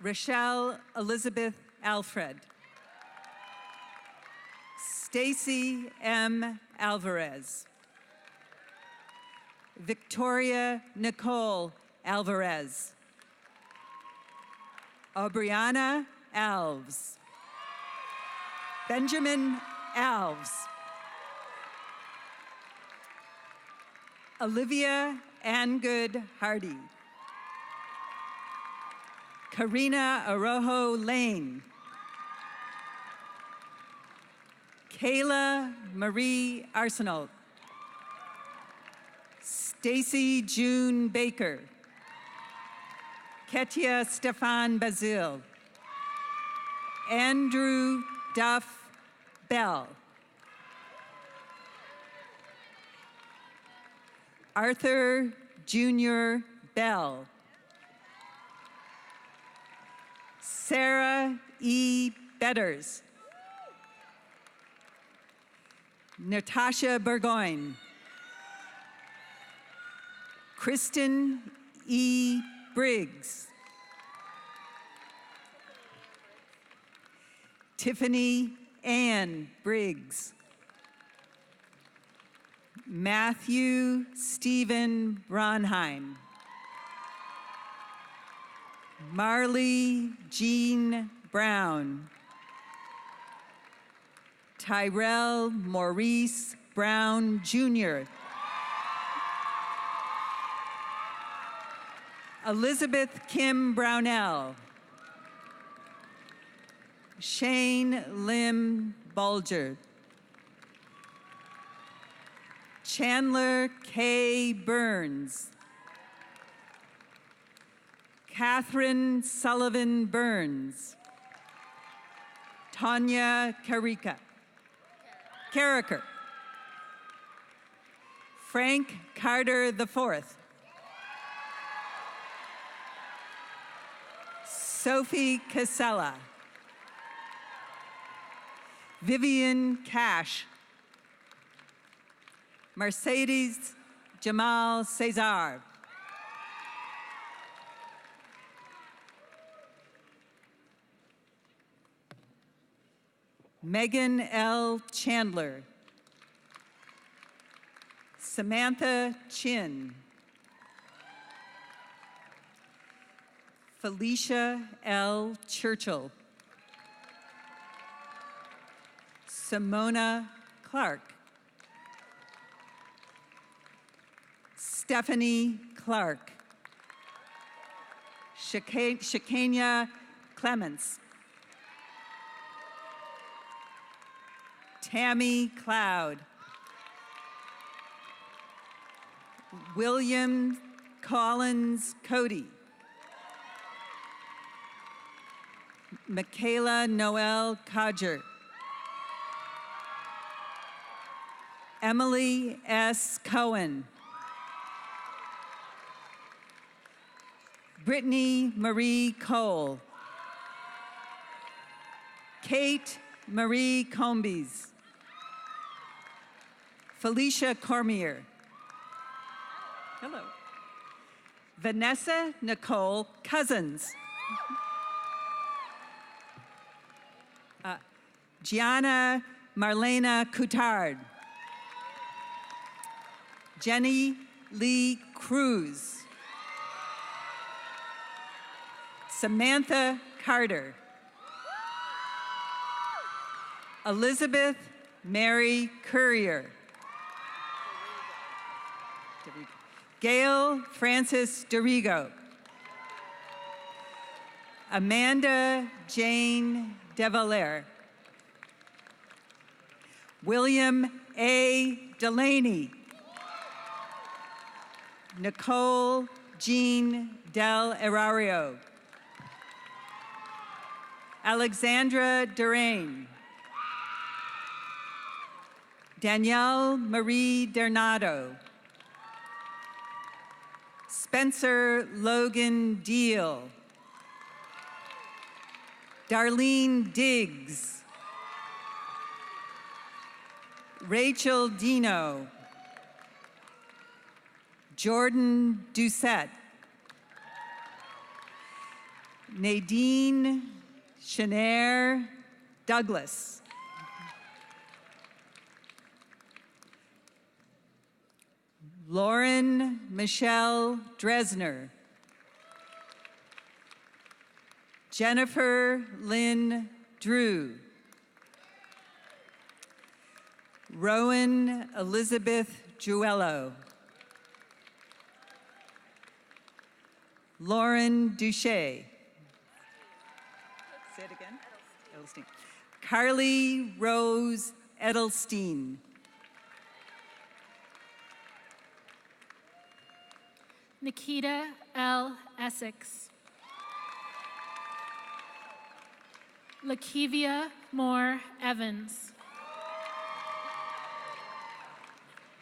Rochelle Elizabeth Alfred. Stacy M. Alvarez. Victoria Nicole Alvarez. Aubriana Alves. Benjamin Alves. Olivia Angood Hardy. Karina Arojo Lane. Kayla Marie Arsenault. Stacy June Baker. Ketia Stefan Bazil. Andrew Duff Bell. Arthur Jr. Bell. Sarah E. Betters. Natasha Burgoyne. Kristen E. Briggs. Tiffany Ann Briggs. Matthew Stephen Bronheim. Marley Jean Brown. Tyrell Maurice Brown Jr. Elizabeth Kim Brownell. Shane Lim Bulger. Chandler K. Burns. Catherine Sullivan Burns. Tanya Carricker. Frank Carter IV. Sophie Casella. Vivian Cash. Mercedes Jamal Cesar. Megan L. Chandler. Samantha Chin. Felicia L. Churchill. Simona Clark. Stephanie Clark. Shakania Clements. Tammy Cloud. William Collins Cody. Michaela Noel Codger. Emily S. Cohen. Brittany Marie Cole. Kate Marie Combes. Felicia Cormier. Hello. Vanessa Nicole Cousins. Gianna Marlena Coutard. Jenny Lee Cruz. Samantha Carter. Elizabeth Mary Courier. Gail Francis Dorigo. Amanda Jane DeValier. William A. Delaney. Nicole Jean Del Erario. Alexandra Durain. Danielle Marie Dernado. Spencer Logan Deal. Darlene Diggs. Rachel Dino. Jordan Doucette. Nadine Shanair Douglas. Lauren Michelle Dresner. Jennifer Lynn Drew. Rowan Elizabeth Juello. Lauren Duche. Say it again. Edelstein. Carly Rose Edelstein. Nikita L. Essex. Lakivia Moore Evans.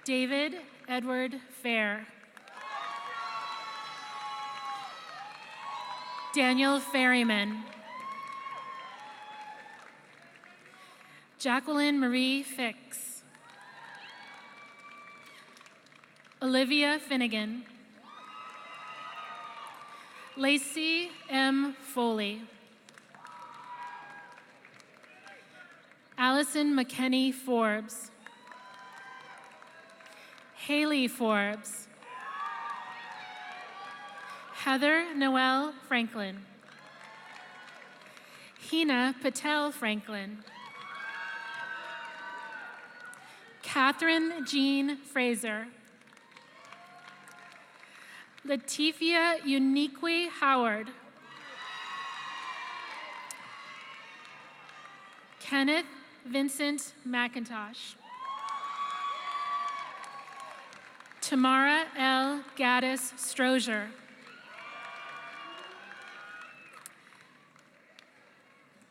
David Edward Fair. Daniel Ferryman. Jacqueline Marie Fix. Olivia Finnegan. Lacey M. Foley. Allison McKenney Forbes. Haley Forbes. Heather Noel Franklin. Hina Patel Franklin. Catherine Jean Fraser. Latifia Uniqui Howard. Kenneth Vincent McIntosh. Tamara L. Gaddis Strozier.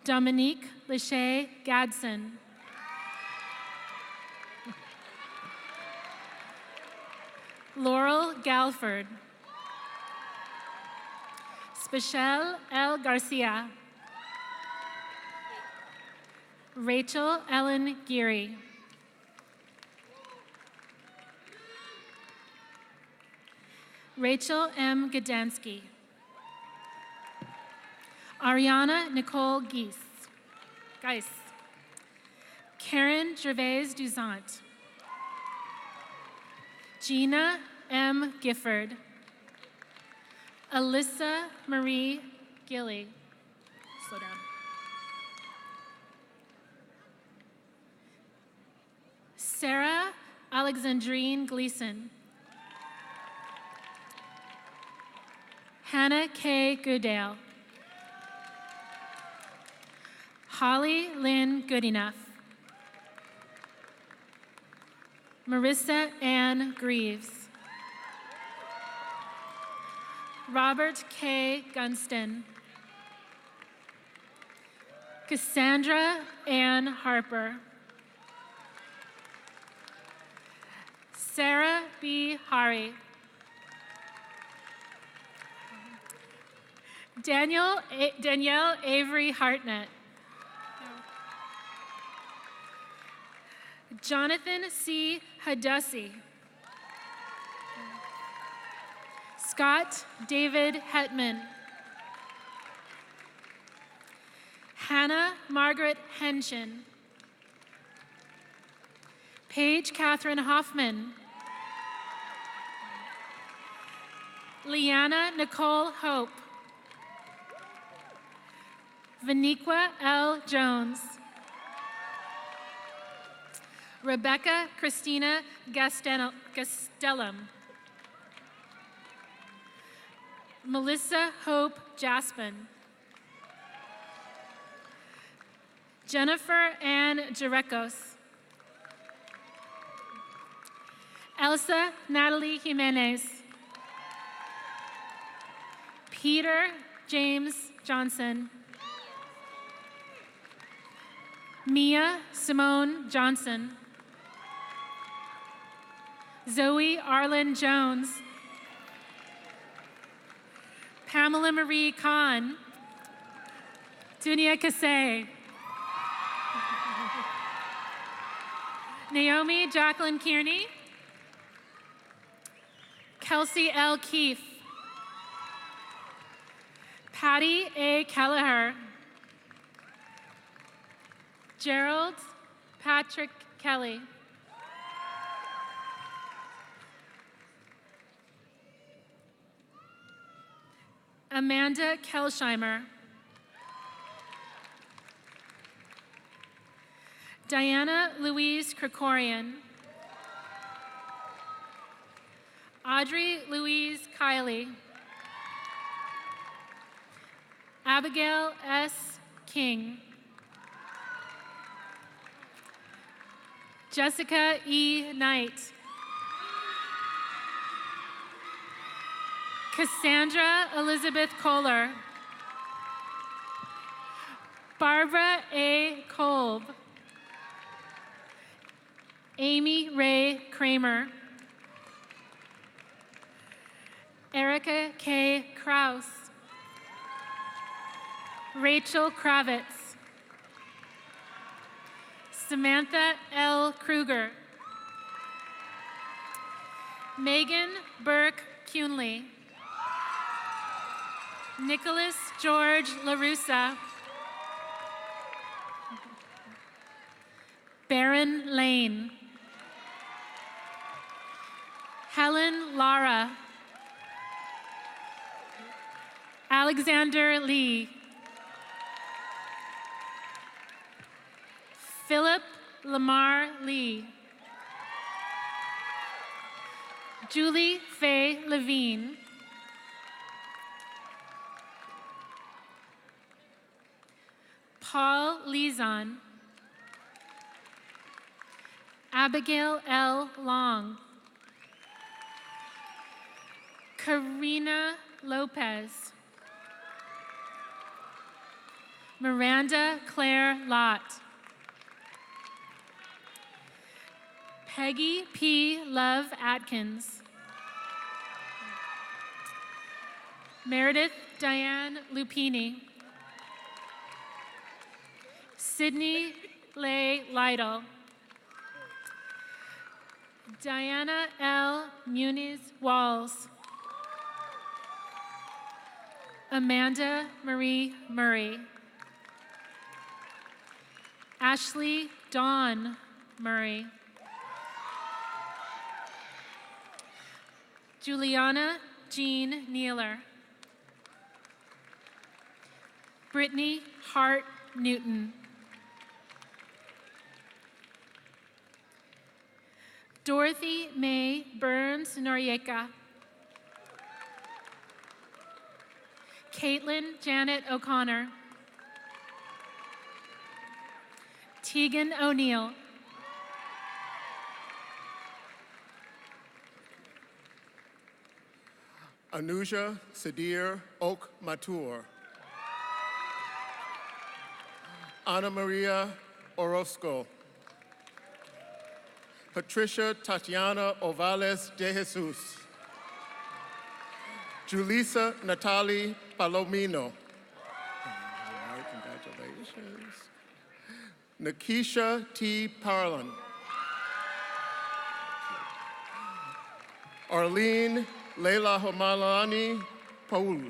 Dominique Lachey Gadsden. Laurel Galford. Spachel L. Garcia. Rachel Ellen Geary. Rachel M. Gdansky. Ariana Nicole Geis. Karen Gervais Duzant. Gina M. Gifford. Alyssa Marie Gilly. Slow down. Sarah Alexandrine Gleason. Hannah K. Goodale. Holly Lynn Goodenough. Marissa Ann Greaves. Robert K. Gunston. Cassandra Ann Harper. Sarah B. Hari. Danielle Avery Hartnett. Jonathan C. Hadussi. Scott David Hetman. Hannah Margaret Henshin. Paige Catherine Hoffman. Leanna Nicole Hope. Vaniqua L. Jones. Rebecca Christina Gastelum. Melissa Hope Jaspin. Jennifer Ann Jarekos. Elsa Natalie Jimenez. Peter James Johnson. Mia Simone Johnson. Zoe Arlen Jones. Pamela Marie Kahn. Dunia Kasey. Naomi Jacqueline Kearney. Kelsey L. Keefe. Patty A. Kelleher. Gerald Patrick Kelly. Amanda Kelsheimer. Diana Louise Krikorian. Audrey Louise Kiley. Abigail S. King. Jessica E. Knight. Cassandra Elizabeth Kohler. Barbara A. Kolb. Amy Ray Kramer. Erica K. Kraus. Rachel Kravitz. Samantha L. Kruger. Megan Burke Cunley. Nicholas George LaRussa. Baron Lane. Helen Lara. Alexander Lee. Philip Lamar Lee. Julie Faye Levine. Paul Lizon. Abigail L. Long. Karina Lopez. Miranda Claire Lott. Peggy P. Love Atkins. Meredith Diane Lupini. Sydney Leigh Lytle. Diana L. Muniz Walls. Amanda Marie Murray. Ashley Dawn Murray. Juliana Jean Nealer. Brittany Hart Newton. Dorothy Mae Burns Noriega. Caitlin Janet O'Connor. Tegan O'Neill. Anuja Sadir Oak Matur. Ana Maria Orozco. Patricia Tatiana Ovales de Jesus. Julissa Natalie Palomino. All right, congratulations. Nakisha T. Parlin. Arlene Leila Homalani Paul.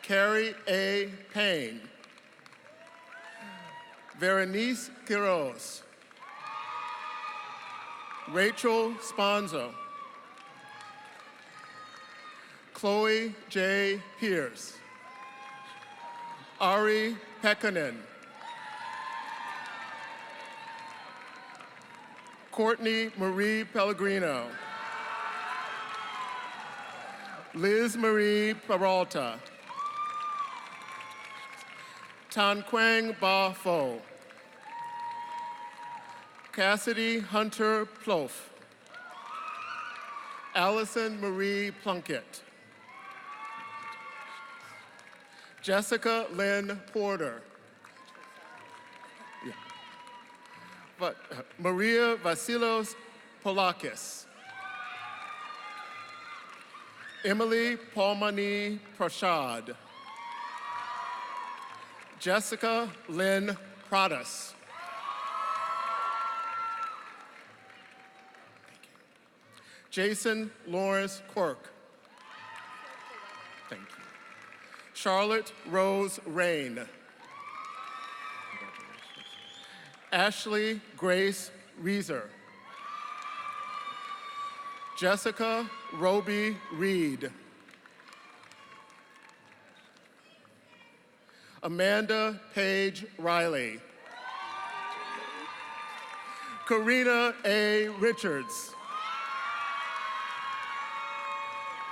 Carrie A. Payne. Veronice Quiroz. Rachel Sponzo. Chloe J. Pierce. Ari Pekkanen. Courtney Marie Pellegrino. Liz Marie Peralta. Tan Quang Ba Pho. Cassidy Hunter Plouffe. Allison Marie Plunkett. Jessica Lynn Porter. Yeah. But Maria Vasilos Polakis. Emily Palmani Prashad. Jessica Lynn Pradas. Jason Lawrence Quirk. Thank you. Charlotte Rose Rain. Ashley Grace Reeser. Jessica Roby Reed. Amanda Page Riley. Karina A. Richards.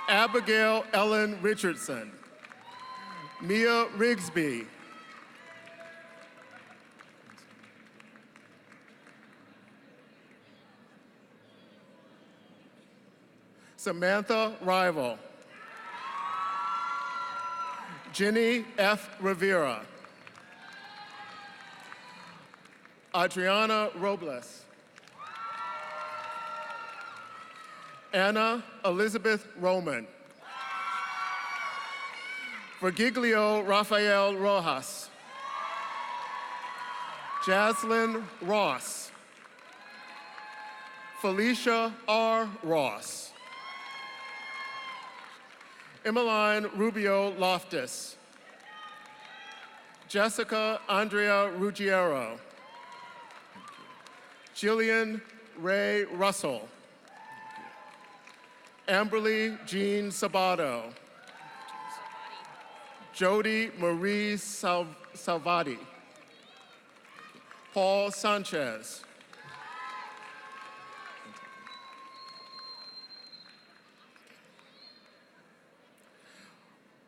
Abigail Ellen Richardson. Mia Rigsby. Samantha Rival. Jenny F. Rivera. Adriana Robles. Anna Elizabeth Roman. Virgilio Rafael Rojas. Jaslyn Ross. Felicia R. Ross. Emmeline Rubio Loftus. Jessica Andrea Ruggiero. Jillian Ray Russell. Amberly Jean Sabato. Jody Marie Salvati. Paul Sanchez.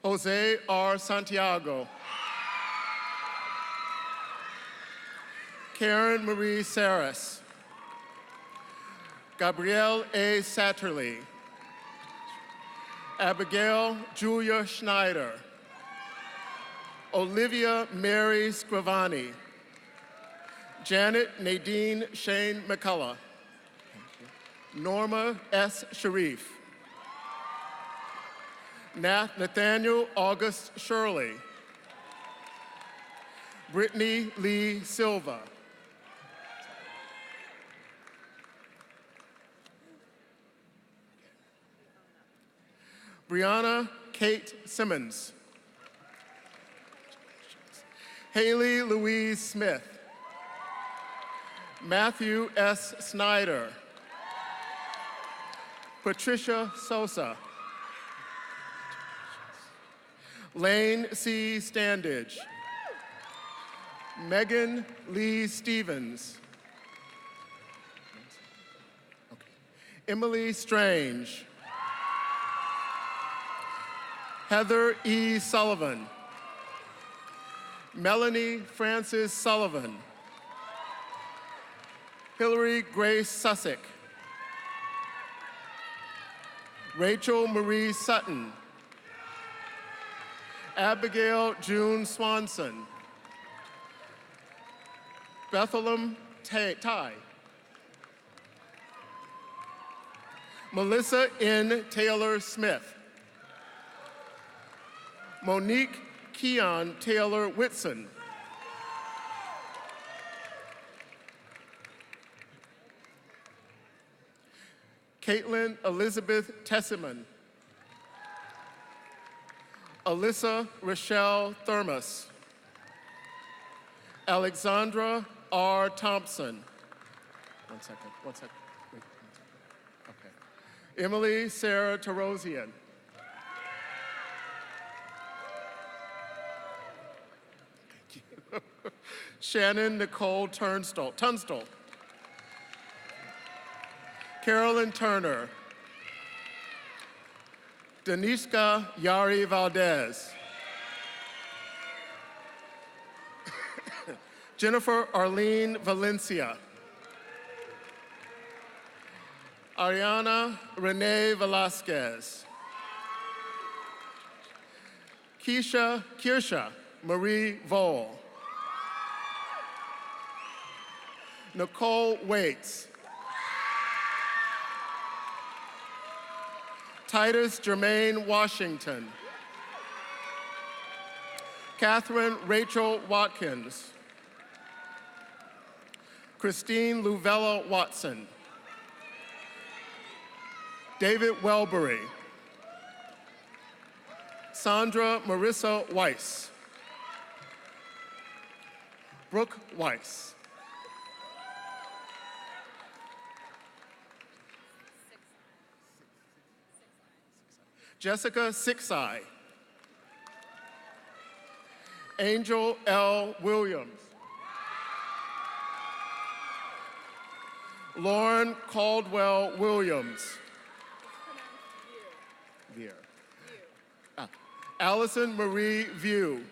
Jose R. Santiago. Karen Marie Saris. Gabrielle A. Satterley. Abigail Julia Schneider. Olivia Mary Scrivani. Janet Nadine Shane McCullough. Norma S. Sharif. Nathaniel August Shirley. Brittany Lee Silva. Brianna Kate Simmons. Haley Louise Smith. Matthew S. Snyder. Patricia Sosa. Lane C. Standage. Megan Lee Stevens. Emily Strange. Heather E. Sullivan. Melanie Frances Sullivan. Hillary Grace Sussick. Rachel Marie Sutton. Abigail June Swanson. Bethlehem Ty. Melissa N. Taylor Smith. Monique Keon Taylor Whitson. Caitlin Elizabeth Tessiman. Alyssa Rochelle Thermos. Alexandra R. Thompson. One second. Wait, one second. Okay. Emily Sarah Tarosian. Shannon Nicole Tunstall. Carolyn Turner. Deniska Yari Valdez. Jennifer Arlene Valencia. Ariana Renee Velasquez. Kirsha Marie Vole. Nicole Waits. Titus Jermaine Washington. Catherine Rachel Watkins. Christine Luvella Watson. David Welbury. Sandra Marissa Weiss. Brooke Weiss. Jessica Sixai. Angel L. Williams. Lauren Caldwell Williams. Veer. Allison Marie View.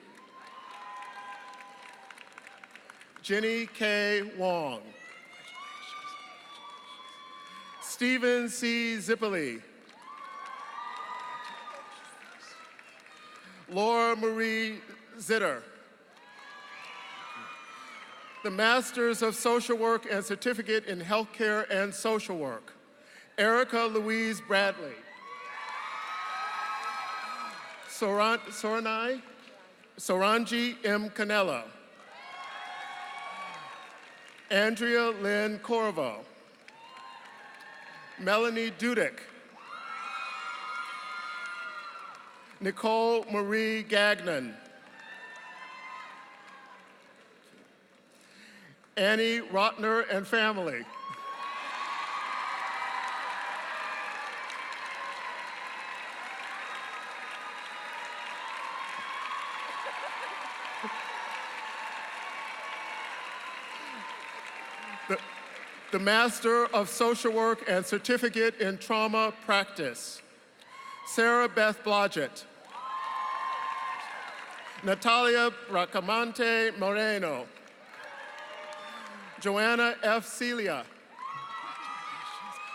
Jenny K. Wong. Stephen C. Zippoli. Laura Marie Zitter. The Masters of Social Work and Certificate in Healthcare and Social Work, Erica Louise Bradley. Soranji M. Canella. Andrea Lynn Corvo. Melanie Dudek. Nicole Marie Gagnon. Annie Rotner and family. The Master of Social Work and Certificate in Trauma Practice, Sarah Beth Blodgett. Natalia Bracamante Moreno. Joanna F. Celia.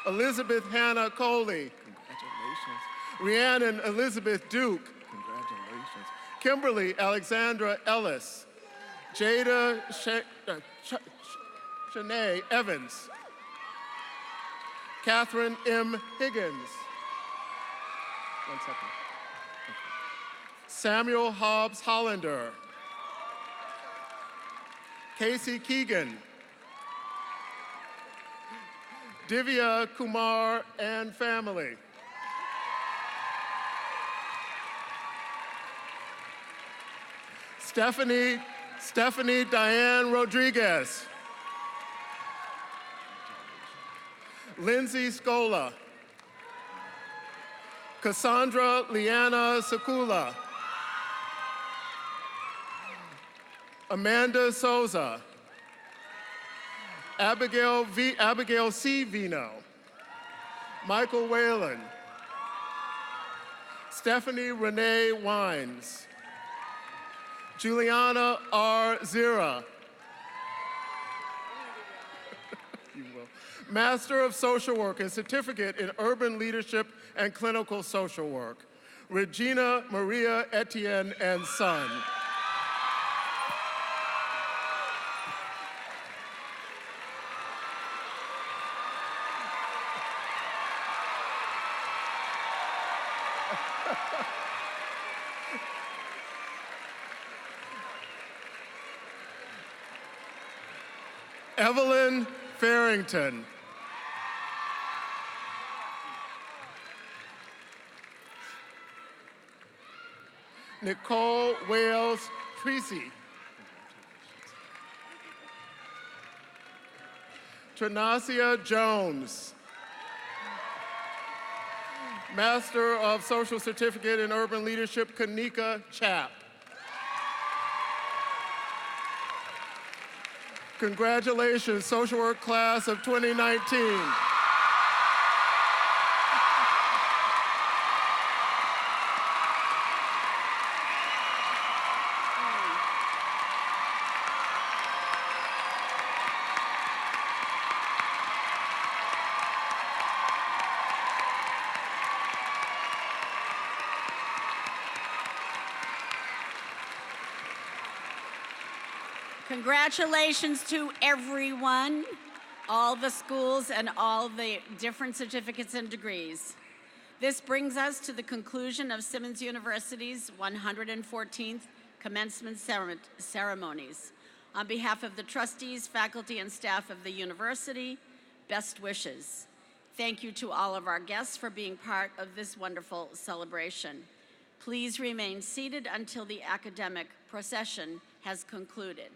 Elizabeth Hannah Coley. Congratulations. Rhiannon Elizabeth Duke. Congratulations. Kimberly Alexandra Ellis. Jada Shanae Evans. Catherine M. Higgins. 1 second. Samuel Hobbs Hollander. Casey Keegan. Divya Kumar and family. Stephanie Diane Rodriguez. Lindsay Scola. Cassandra Liana Sakula. Amanda Souza. Abigail C. Vino. Michael Whalen. Stephanie Renee Wines. Juliana R. Zira. You will. Master of Social Work and Certificate in Urban Leadership and Clinical Social Work, Regina Maria Etienne and son. Evelyn Farrington. Nicole Wales Treacy. Trinacia Jones. Master of Social Certificate in Urban Leadership, Kanika Chapp. Congratulations, Social Work Class of 2019. Congratulations to everyone, all the schools and all the different certificates and degrees. This brings us to the conclusion of Simmons University's 114th commencement ceremonies. On behalf of the trustees, faculty, and staff of the university, best wishes. Thank you to all of our guests for being part of this wonderful celebration. Please remain seated until the academic procession has concluded.